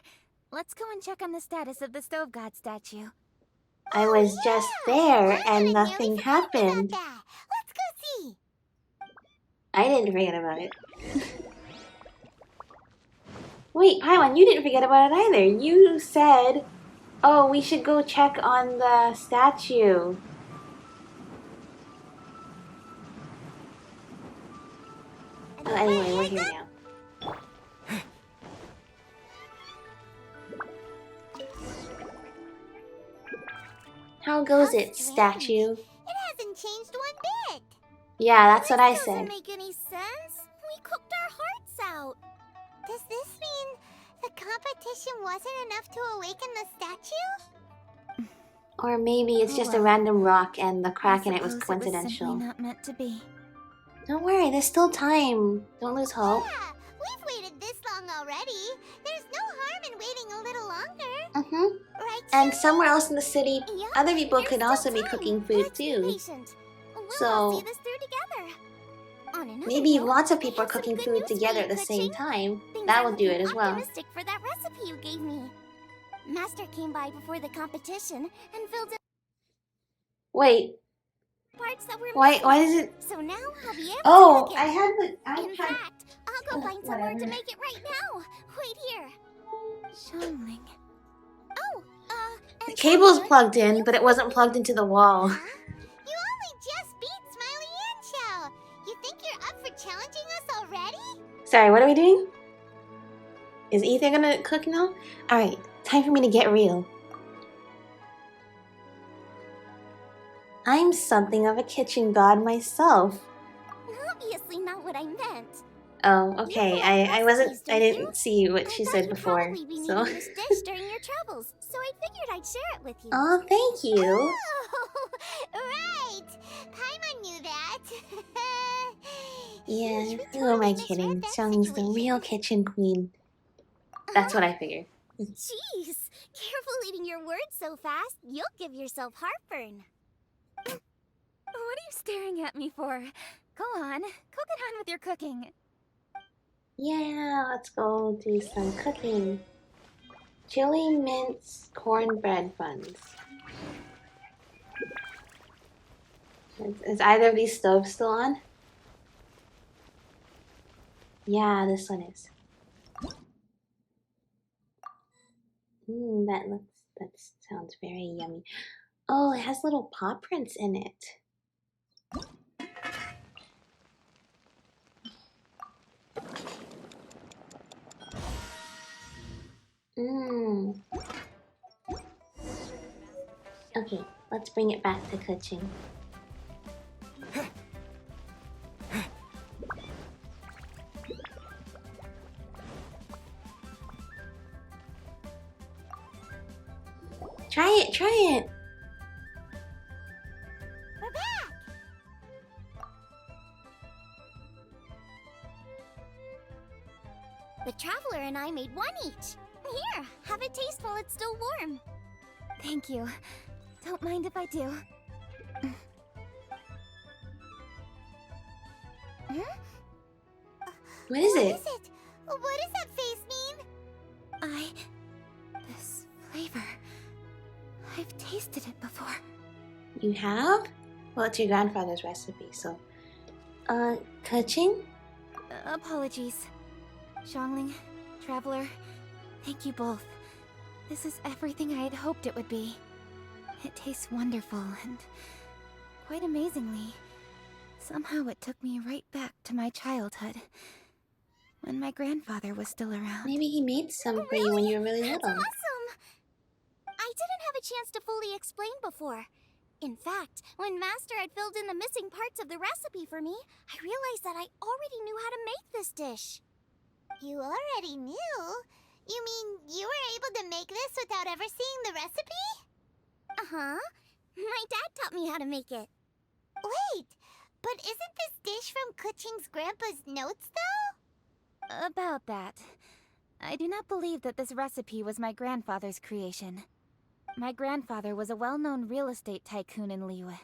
Let's go and check on the status of the Stove God statue. I was just there I and had nothing nearly forgotten about happened. that. Let's go see. I didn't forget about it. Wait, Paimon, you didn't forget about it either. You said, oh, we should go check on the statue. Oh, anyway, we're here now. How goes it, statue? It hasn't changed one bit. Yeah, that's what I This said. doesn't make any sense. We cooked our hearts out. Does this mean the competition wasn't enough to awaken the statue? Or maybe it's Oh, just a well. random rock and the crack in it was Suppose coincidental. simply not meant to be. Don't worry, there's still time. Don't lose hope. Yeah, we've waited this long already. There's no harm in waiting a little longer. Mm-hmm. Right, And Shang? somewhere else in the city, Yep, other people there's could still also be time. cooking food Let's be too. patient. We'll all So see this through together. On another maybe note, lots of I people are have some cooking good food news for together you, at the same Kuching. time. Things That are would do looking it as well. optimistic for that recipe you gave me. Master came by before the competition and filled in Wait, parts that were why missing. does it? So now I'll be able to Oh, cook it. I had the. In fact, I'll go find somewhere to whatever. make it right now. Wait here. Xiangling. Oh, The and cable's Xiangling, plugged in, you but it wasn't plugged into the wall. Huh? You only just beat Smiley Yancho. You think you're up for challenging us already? Sorry, what are we doing? Is Ether gonna cook now? Alright, time for me to get real. I'm something of a kitchen god myself. Obviously not what I meant. Oh, okay. You I love wasn't. recipes, I don't you? didn't see what she I thought said you'd before. probably be So. needing this dish during your travels, so I figured I'd share it with you. Oh, thank you. Oh, right. Paimon knew that. Yeah. We Who am I totally kidding? misread that Xiang's the situation. real kitchen queen. That's what I figured. Jeez, careful eating your words so fast. You'll give yourself heartburn. What are you staring at me for? Go on, go get on with your cooking. Yeah, let's go do some cooking. Chili mince cornbread buns. Is either of these stoves still on? Yeah, this one is. That sounds very yummy. Oh, it has little paw prints in it. Mmm. Okay, let's bring it back to cooking. Try it, try it! We're back! The Traveler and I made one each. Here, have it taste while it's still warm. Thank you. Don't mind if I do. What is it? What is it? What does that face mean? This flavor. I've tasted it before. You have? Well, it's your grandfather's recipe, so... Kaching? Apologies. Xiangling, Traveler, thank you both. This is everything I had hoped it would be. It tastes wonderful and, quite amazingly, somehow it took me right back to my childhood, when my grandfather was still around. Maybe he made some for you when you were really That's little. awesome! I didn't have a chance to fully explain before. In fact, when Master had filled in the missing parts of the recipe for me, I realized that I already knew how to make this dish. You already knew? You mean you were able to make this without ever seeing the recipe? Uh-huh. My dad taught me how to make it. Wait, but isn't this dish from Kuching's grandpa's notes, though? About that, I do not believe that this recipe was my grandfather's creation. My grandfather was a well-known real estate tycoon in Liyue,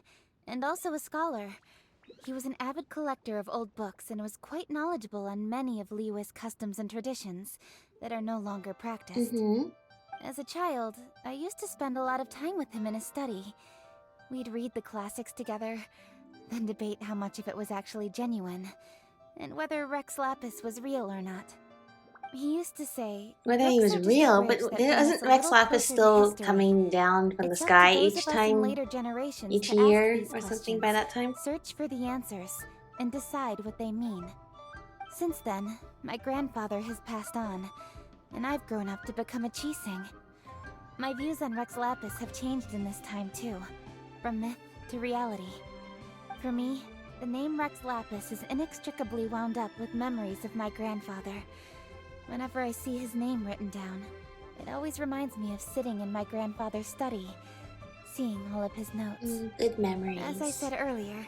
and also a scholar. He was an avid collector of old books and was quite knowledgeable on many of Liyue's customs and traditions that are no longer practiced. As a child, I used to spend a lot of time with him in his study. We'd read the classics together, then debate how much of it was actually genuine, and whether Rex Lapis was real or not. He used to say, Whether he "Books was are just a real, bridge but that brings us isn't a Rex little Lapis closer to still history. coming down from the It's up sky to those each of us in time, later generations each to ask year these or something by questions, that time? search for the answers, and decide what they mean. Since then, my grandfather has passed on, and I've grown up to become a Chising. My views on Rex Lapis have changed in this time too, from myth to reality. For me, the name Rex Lapis is inextricably wound up with memories of my grandfather. Whenever I see his name written down, it always reminds me of sitting in my grandfather's study, seeing all of his notes. Good memories. As I said earlier,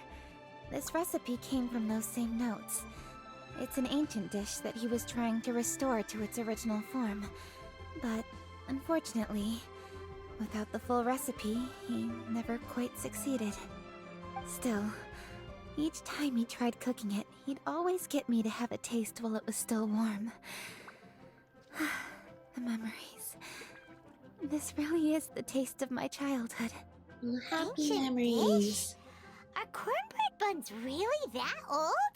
this recipe came from those same notes. It's an ancient dish that he was trying to restore to its original form. But, unfortunately, without the full recipe, he never quite succeeded. Still, each time he tried cooking it, he'd always get me to have a taste while it was still warm. The memories. This really is the taste of my childhood. Happy Ancient memories. Are cornbread buns really that old?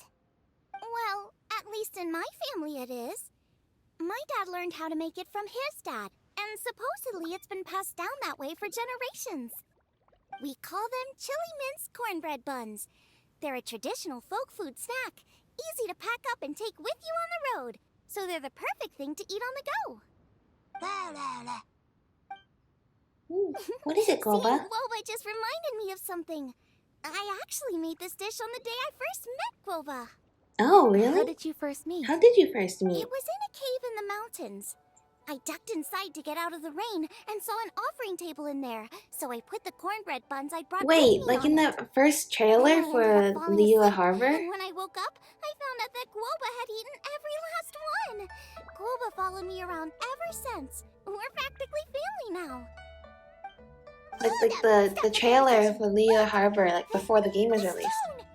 Well, at least in my family it is. My dad learned how to make it from his dad, and supposedly it's been passed down that way for generations. We call them chili mince cornbread buns. They're a traditional folk food snack, easy to pack up and take with you on the road, so they're the perfect thing to eat on the go. Ooh, what is it, Seeing Guoba? Guoba just reminded me of something. I actually made this dish on the day I first met Guoba. Oh, How really? did you first meet? How did you first meet? It was in a cave in the mountains. I ducked inside to get out of the rain and saw an offering table in there, so I put the cornbread buns I brought with Wait, me like on in it. the first Then I trailer ended for up falling Liyue asleep, Harbor? And when I woke up, I found out that Guoba had eaten every last one. Guoba followed me around ever since. We're practically family now. Like the trailer for Liyue Harbor, like before the game was The released. stone!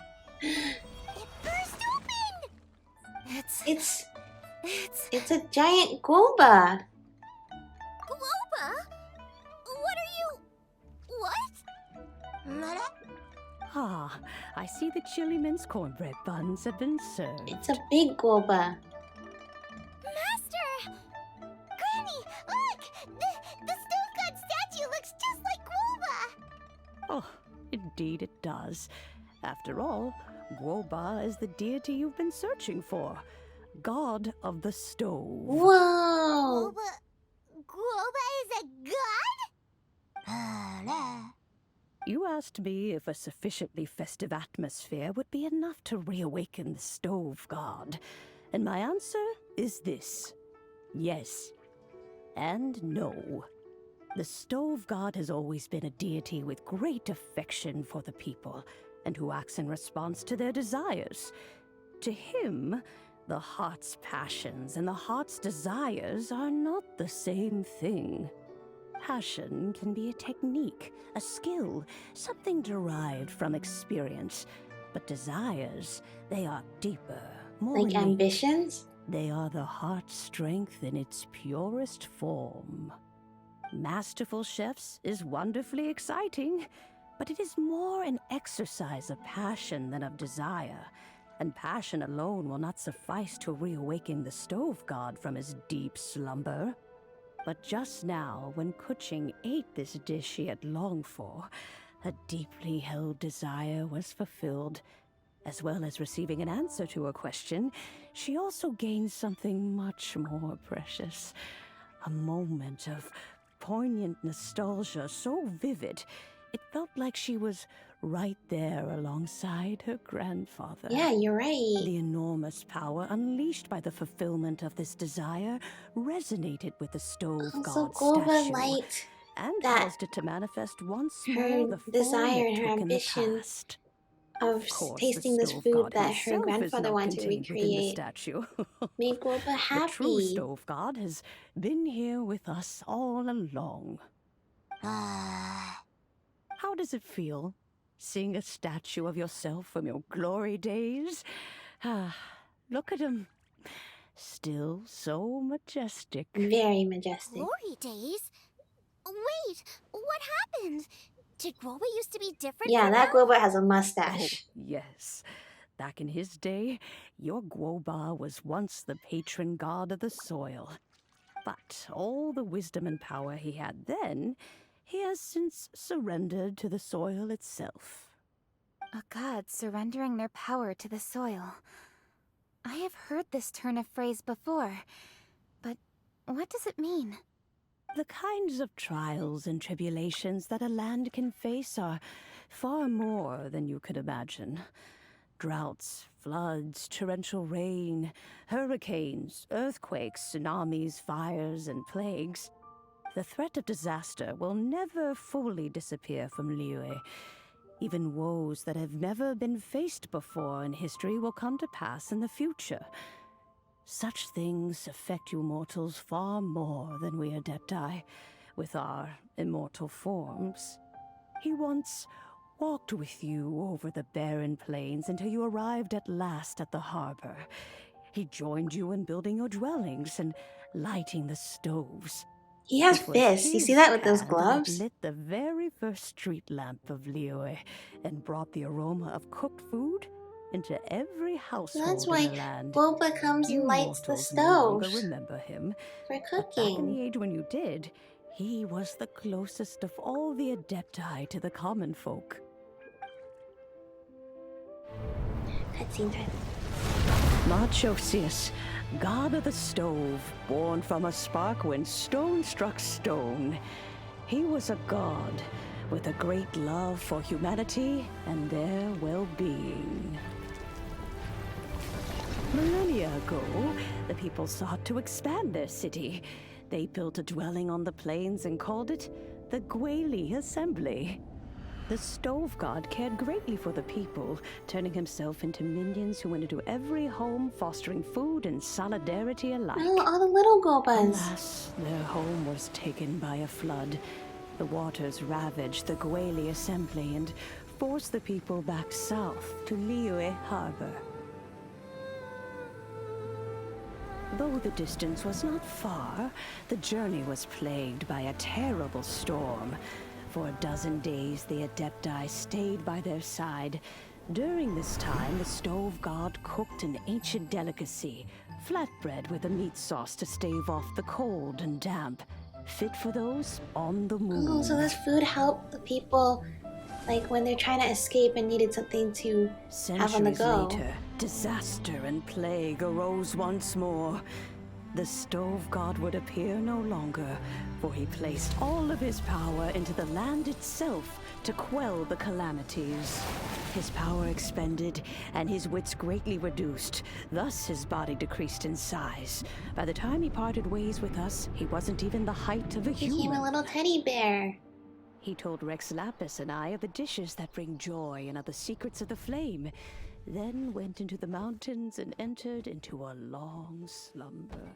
It burst open! It's... It's a giant Guoba. Guoba? What are you... What? Ah, I see the chili mince cornbread buns have been served. It's a big Guoba. Master! Granny, look! The stone god statue looks just like Guoba! Oh, indeed it does. After all, Guoba is the deity you've been searching for. God of the stove. Whoa! Guoba is a god? You asked me if a sufficiently festive atmosphere would be enough to reawaken the stove god. And my answer is this. Yes. And no. The stove god has always been a deity with great affection for the people, and who acts in response to their desires. To him, the heart's passions and the heart's desires are not the same thing. Passion can be a technique, a skill, something derived from experience. But desires, they are deeper, more Like innate. ambitions? They are the heart's strength in its purest form. Masterful chefs is wonderfully exciting, but it is more an exercise of passion than of desire. And passion alone will not suffice to reawaken the stove god from his deep slumber. But just now, when Kuching ate this dish he had longed for, a deeply held desire was fulfilled. As well as receiving an answer to a question, she also gained something much more precious. A moment of poignant nostalgia so vivid, it felt like she was right there alongside her grandfather. Yeah, you're right. The enormous power unleashed by the fulfillment of this desire resonated with the stove Also, god Guoba statue liked and that caused it to manifest once her more the form desire it and her took in the ambition past. of course, tasting the this stove food god that her himself is grandfather not wanted to contained within the recreate. statue. Made Guoba The true happy. stove god has been here with us all along. How does it feel, seeing a statue of yourself from your glory days? Look at him. Still so majestic. Very majestic. Glory days? Wait, what happened? Did Guoba used to be different Yeah, from that now? Guoba has a Oh, mustache. yes. Back in his day, your Guoba was once the patron god of the soil. But all the wisdom and power he had then, he has since surrendered to the soil itself. A god surrendering their power to the soil. I have heard this turn of phrase before, but what does it mean? The kinds of trials and tribulations that a land can face are far more than you could imagine. Droughts, floods, torrential rain, hurricanes, earthquakes, tsunamis, fires, and plagues. The threat of disaster will never fully disappear from Liyue. Even woes that have never been faced before in history will come to pass in the future. Such things affect you mortals far more than we Adepti, with our immortal forms. He once walked with you over the barren plains until you arrived at last at the harbor. He joined you in building your dwellings and lighting the stoves. He has It was fists. You see his that with those hand that gloves? lit the very first street lamp of Liyue and brought the aroma of cooked food into every household That's in why the land. Guoba comes You and lights the mortals no longer stoves remember him, for but back in cooking. the age when you did, he was the closest of all the Adepti to the common folk. Cutscene time. Moonchase, god of the stove, born from a spark when stone struck stone. He was a god with a great love for humanity and their well-being. Millennia ago, the people sought to expand their city. They built a dwelling on the plains and called it the Guoba Assembly. The stove god cared greatly for the people, turning himself into minions who went into every home, fostering food and solidarity alike. Oh, all the little Guobas. Alas, their home was taken by a flood. The waters ravaged the Guoba Assembly and forced the people back south to Liyue Harbor. Though the distance was not far, the journey was plagued by a terrible storm. For a dozen days, the Adepti stayed by their side. During this time, the stove god cooked an ancient delicacy, flatbread with a meat sauce to stave off the cold and damp, fit for those on the moon. Oh, so this food helped the people, like when they're trying to escape and needed something to have on the Centuries go. later, disaster and plague arose once more. The stove god would appear no longer, for he placed all of his power into the land itself to quell the calamities. His power expended, and his wits greatly reduced. Thus his body decreased in size. By the time he parted ways with us, he wasn't even the height of a He became human. a little teddy bear. He told Rex Lapis and I of the dishes that bring joy and of the secrets of the flame, then went into the mountains and entered into a long slumber.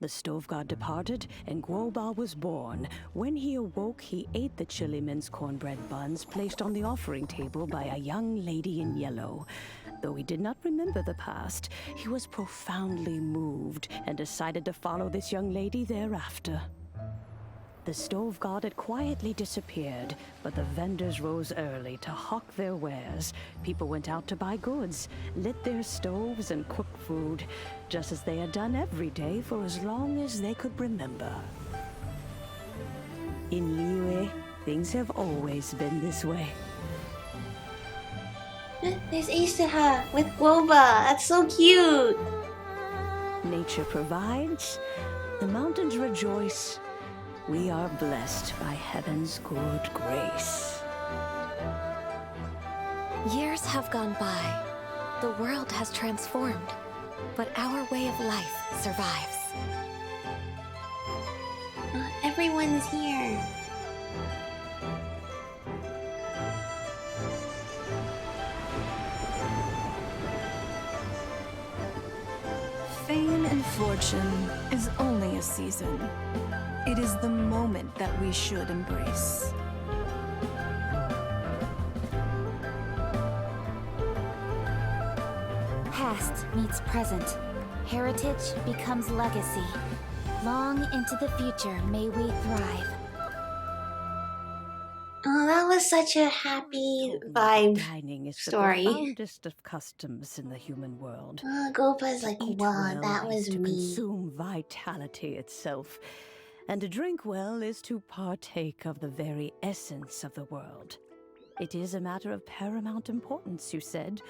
The stove god departed, and Guoba was born. When he awoke, he ate the chili mince cornbread buns placed on the offering table by a young lady in yellow. Though he did not remember the past, he was profoundly moved and decided to follow this young lady thereafter. The stove god had quietly disappeared, but the vendors rose early to hawk their wares. People went out to buy goods, lit their stoves, and cooked food, just as they had done every day for as long as they could remember. In Liyue, things have always been this way. There's Asaha with Guoba. That's so cute. Nature provides, the mountains rejoice. We are blessed by heaven's good grace. Years have gone by. The world has transformed, but our way of life survives. Everyone's here. Fame and fortune is only a season. It is the moment that we should embrace. Past meets present. Heritage becomes legacy. Long into the future may we thrive. Oh, that was such a happy vibe. Dining is story. the profoundest of customs in the human world. Guoba's like, To eat wow, well that is was to me. consume vitality itself, and to drink well is to partake of the very essence of the world. It is a matter of paramount importance, you said,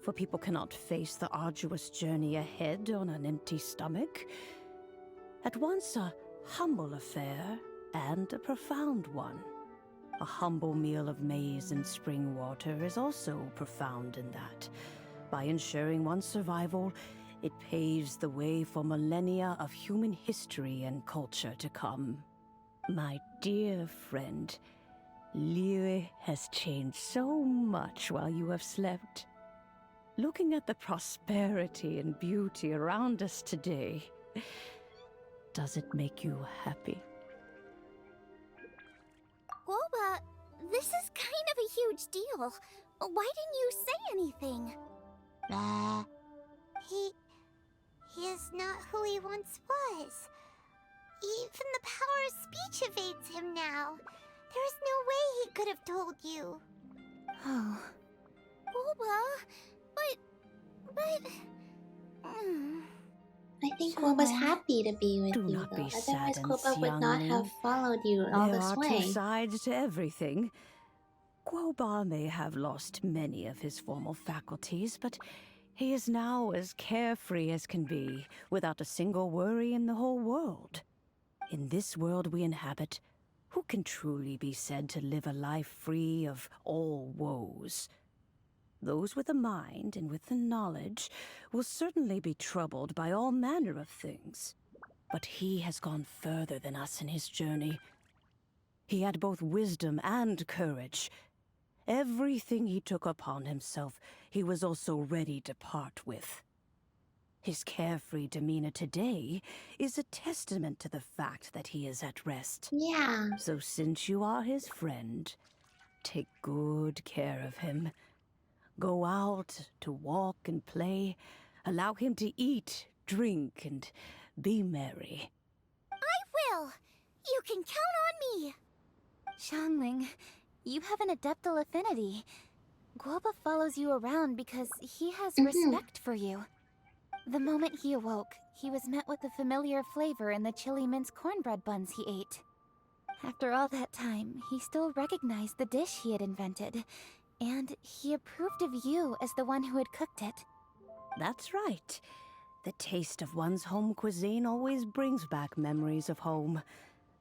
for people cannot face the arduous journey ahead on an empty stomach. At once a humble affair and a profound one. A humble meal of maize and spring water is also profound in that. By ensuring one's survival, It paves the way for millennia of human history and culture to come. My dear friend, Liyue has changed so much while you have slept. Looking at the prosperity and beauty around us today, does it make you happy? Guoba, this is kind of a huge deal. Why didn't you say anything? He is not who he once was. Even the power of speech evades him now. There is no way he could have told you. Oh. Guoba, but... I think Guoba's happy to be with Do you, not though. be Otherwise, saddened, Guoba would not youngling. have followed you all There this are way. two sides to everything. Guoba may have lost many of his formal faculties, but he is now as carefree as can be, without a single worry in the whole world. In this world we inhabit, who can truly be said to live a life free of all woes? Those with a mind and with the knowledge will certainly be troubled by all manner of things. But he has gone further than us in his journey. He had both wisdom and courage. Everything he took upon himself, he was also ready to part with. His carefree demeanor today is a testament to the fact that he is at rest. Yeah. So since you are his friend, take good care of him. Go out to walk and play. Allow him to eat, drink, and be merry. I will! You can count on me! Xiangling, you have an adeptal affinity. Guoba follows you around because he has respect for you. The moment he awoke, he was met with a familiar flavor in the chili mince cornbread buns he ate. After all that time, he still recognized the dish he had invented, and he approved of you as the one who had cooked it. That's right. The taste of one's home cuisine always brings back memories of home.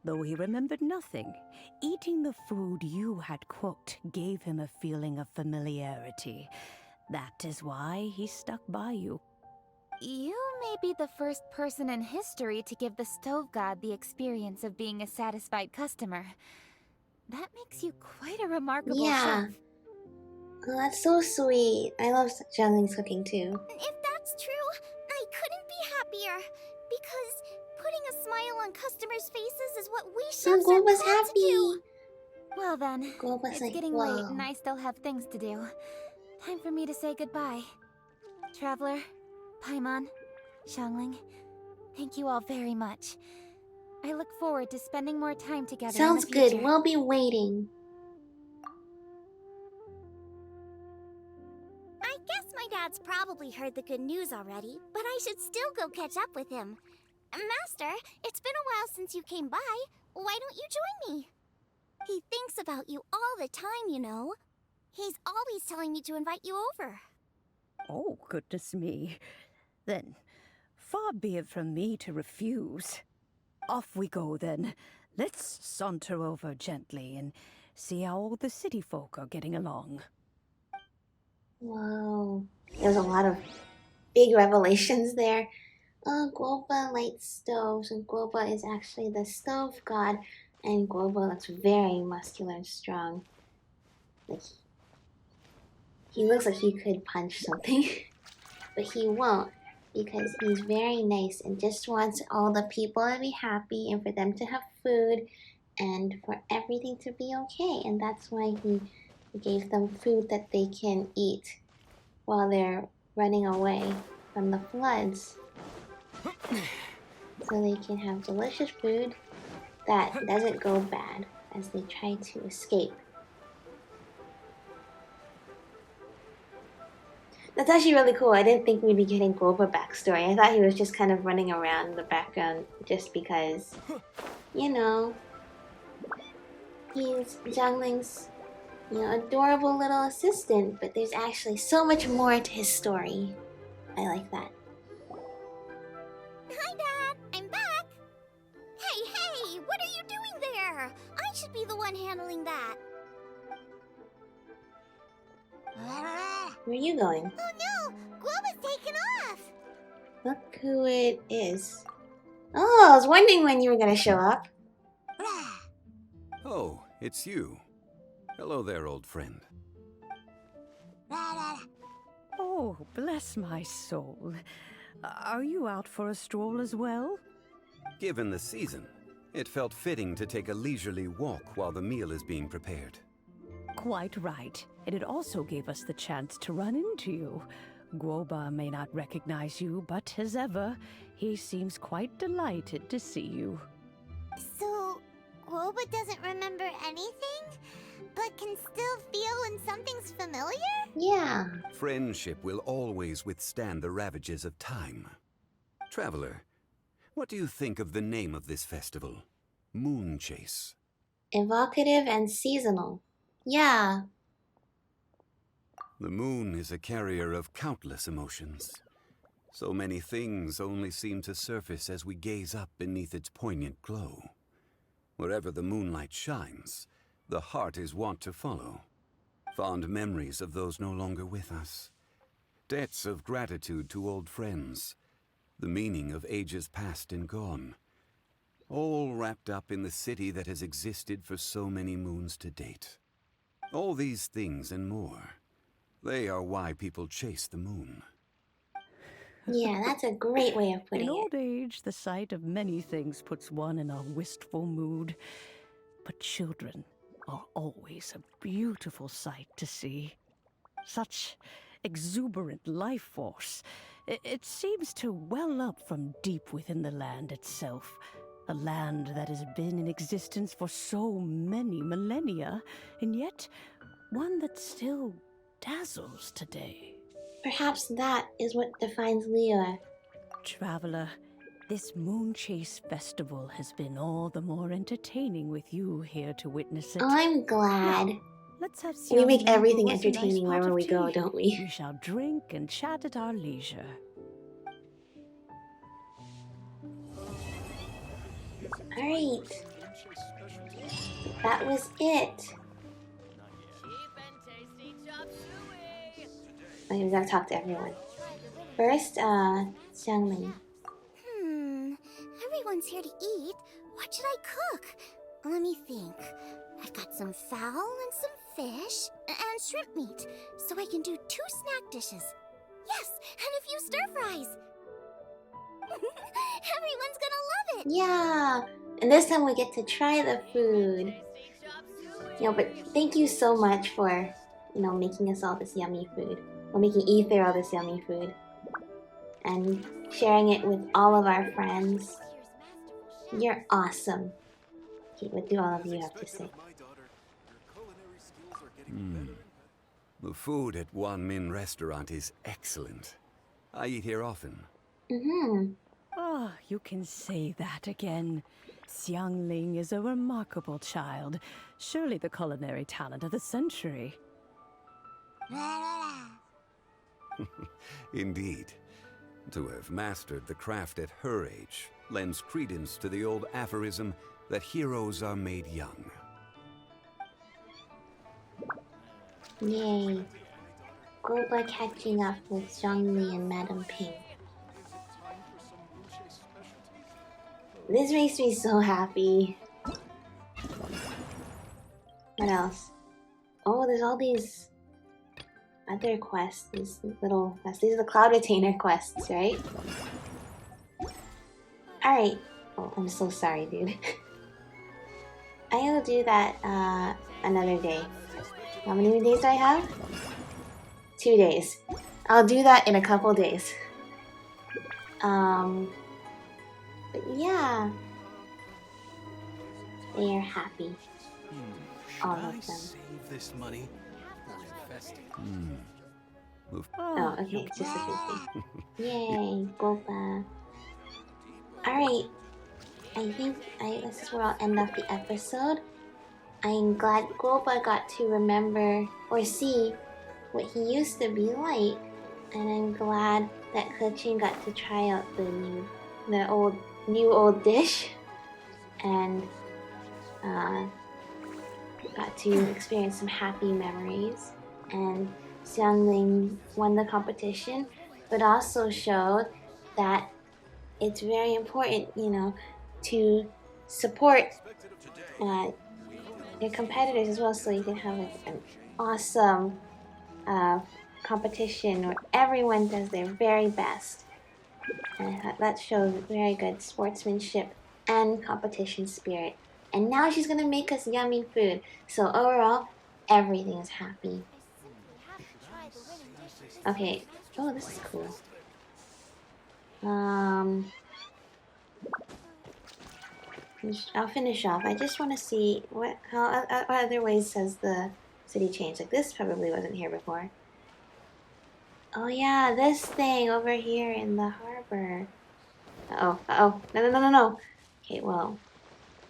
Though he remembered nothing, eating the food you had cooked gave him a feeling of familiarity. That is why he stuck by you. You may be the first person in history to give the stove god the experience of being a satisfied customer. That makes you quite a remarkable Yeah. chef. Oh, that's so sweet. I love Xiangling's cooking too. If that's true, I couldn't be happier. Because putting a smile on customers' faces is what we So chefs are Guoba's called to do. happy. Well then, Guoba's it's like, getting whoa. late and I still have things to do. Time for me to say goodbye. Traveler, Paimon, Xiangling, thank you all very much. I look forward to spending more time together Sounds in the future. good. We'll be waiting. I guess my dad's probably heard the good news already, but I should still go catch up with him. Master, it's been a while since you came by. Why don't you join me? He thinks about you all the time, you know. He's always telling me to invite you over. Oh, goodness me. Then, far be it from me to refuse. Off we go, then. Let's saunter over gently and see how all the city folk are getting along. Whoa. There's a lot of big revelations there. Guoba lights stoves, and Guoba is actually the stove god, and Guoba looks very muscular and strong. Like, he looks like he could punch something, but he won't, because he's very nice and just wants all the people to be happy and for them to have food and for everything to be okay. And that's why he gave them food that they can eat while they're running away from the floods. So they can have delicious food that doesn't go bad as they try to escape. That's actually really cool. I didn't think we'd be getting Guoba backstory. I thought he was just kind of running around in the background just because, you know, he's Zhangling's, adorable little assistant, but there's actually so much more to his story. I like that. Hi, Dad. I'm back. Hey, what are you doing there? I should be the one handling that. Where are you going? Oh no, Guoba's taken off. Look who it is. Oh, I was wondering when you were gonna show up. Oh, it's you. Hello there, old friend. Oh, bless my soul. Are you out for a stroll as well? Given the season, it felt fitting to take a leisurely walk while the meal is being prepared. Quite right. And it also gave us the chance to run into you. Guoba may not recognize you, but as ever, he seems quite delighted to see you. So, Guoba doesn't remember anything, but can still feel when something's familiar? Yeah. Friendship will always withstand the ravages of time. Traveler, what do you think of the name of this festival? Moonchase. Evocative and seasonal. Yeah. The moon is a carrier of countless emotions. So many things only seem to surface as we gaze up beneath its poignant glow. Wherever the moonlight shines, the heart is wont to follow. Fond memories of those no longer with us. Debts of gratitude to old friends. The meaning of ages past and gone. All wrapped up in the city that has existed for so many moons to date. All these things and more. They are why people chase the moon. Yeah, that's a great way of putting In it. old age, the sight of many things puts one in a wistful mood. But children are always a beautiful sight to see. Such exuberant life force. It seems to well up from deep within the land itself. A land that has been in existence for so many millennia, and yet one that still dazzles today. Perhaps that is what defines Liyue. Traveler, this Moonchase festival has been all the more entertaining with you here to witness it. I'm glad. Let's have We make Xiangling everything brew us a nice entertaining pot wherever of we go, tea. don't we? We shall drink and chat at our leisure. Alright. That was it. Okay, we gotta talk to everyone. First, Xiangling. Everyone's here to eat. What should I cook? Let me think. I've got some fowl and some fish and shrimp meat, so I can do 2 snack dishes. Yes, and a few stir fries. Everyone's gonna love it. Yeah, and this time we get to try the food. But thank you so much for, making us all this yummy food. Or making Ether all this yummy food. And sharing it with all of our friends. You're awesome. Okay, what do all of you have to say? The food at Wan Min restaurant is excellent. I eat here often. Mm-hmm. Oh, you can say that again. Xiangling is a remarkable child. Surely the culinary talent of the century. Indeed. To have mastered the craft at her age lends credence to the old aphorism that heroes are made young. Yay. Guoba catching up with Zhongli and Madame Ping. This makes me so happy. What else? Oh, there's all these other quests, these little quests. These are the Cloud Retainer quests, right? Alright. Oh, I'm so sorry, dude. I will do that another day. How many days do I have? 2 days. I'll do that in a couple days. But yeah. They are happy. All of them. Save this money or invest it? Oh, okay, it's just a 50. Yay, Guoba. Alright. I think this is where I'll end off the episode. I'm glad Guoba got to remember or see what he used to be like. And I'm glad that Kachin got to try out the new old dish. And got to experience some happy memories. And Xiangling won the competition, but also showed that it's very important, you know, to support your competitors as well, so you can have like an awesome competition where everyone does their very best. And that shows very good sportsmanship and competition spirit. And now she's gonna make us yummy food. So overall, everything is happy. Okay. Oh, this is cool. I'll finish off. I just want to see what other ways has the city changed. Like this probably wasn't here before. Oh yeah, this thing over here in the harbor. Uh-oh. No. Okay, well.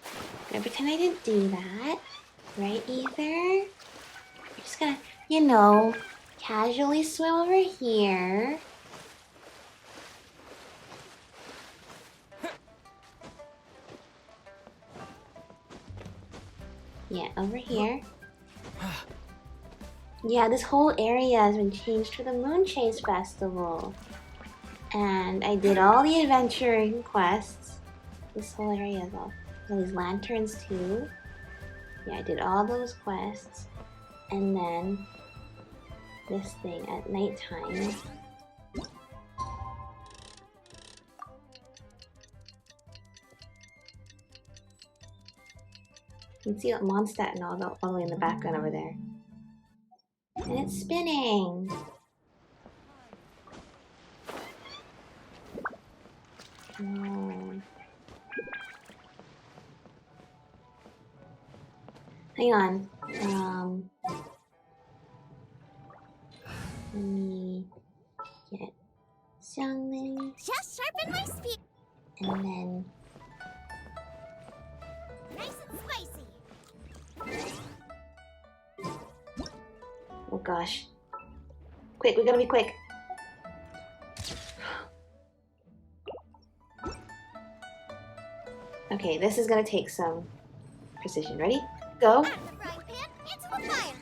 I'm gonna pretend I didn't do that. Right, Ether? I'm just gonna, you know, casually swim over here. Yeah, over here. Yeah, this whole area has been changed for the Moonchase Festival. And I did all the adventuring quests. This whole area is all these lanterns too. Yeah, I did all those quests. And then this thing at nighttime. You can see Mondstadt and all the way in the background over there. And it's spinning! Oh. Hang on. Let me get something. Just sharpen my speed. And then... Nice and spicy. Oh gosh. Quick, we gotta be quick. Okay, this is gonna take some precision. Ready? Go. Out of the frying pan, into the fire.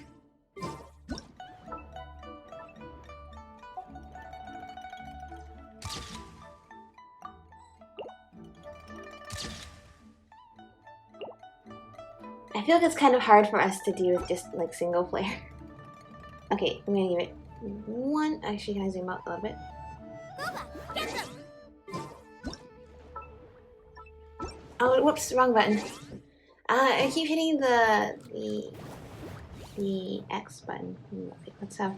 I feel like it's kind of hard for us to do with just like single player. Okay, I'm gonna give it one. Actually, can I zoom out a little bit? Guoba, get them. Oh, whoops, wrong button. I keep hitting the X button. Let's have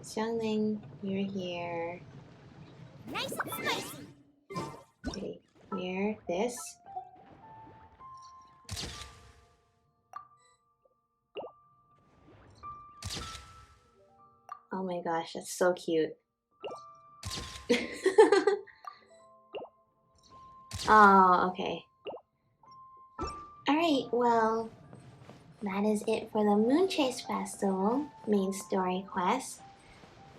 Xiangling, you're here. Nice and spicy. Okay, here, this. Oh my gosh, that's so cute. Oh, okay. Alright, well, that is it for the Moonchase Festival main story quest.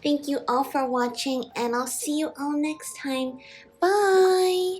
Thank you all for watching, and I'll see you all next time. Bye!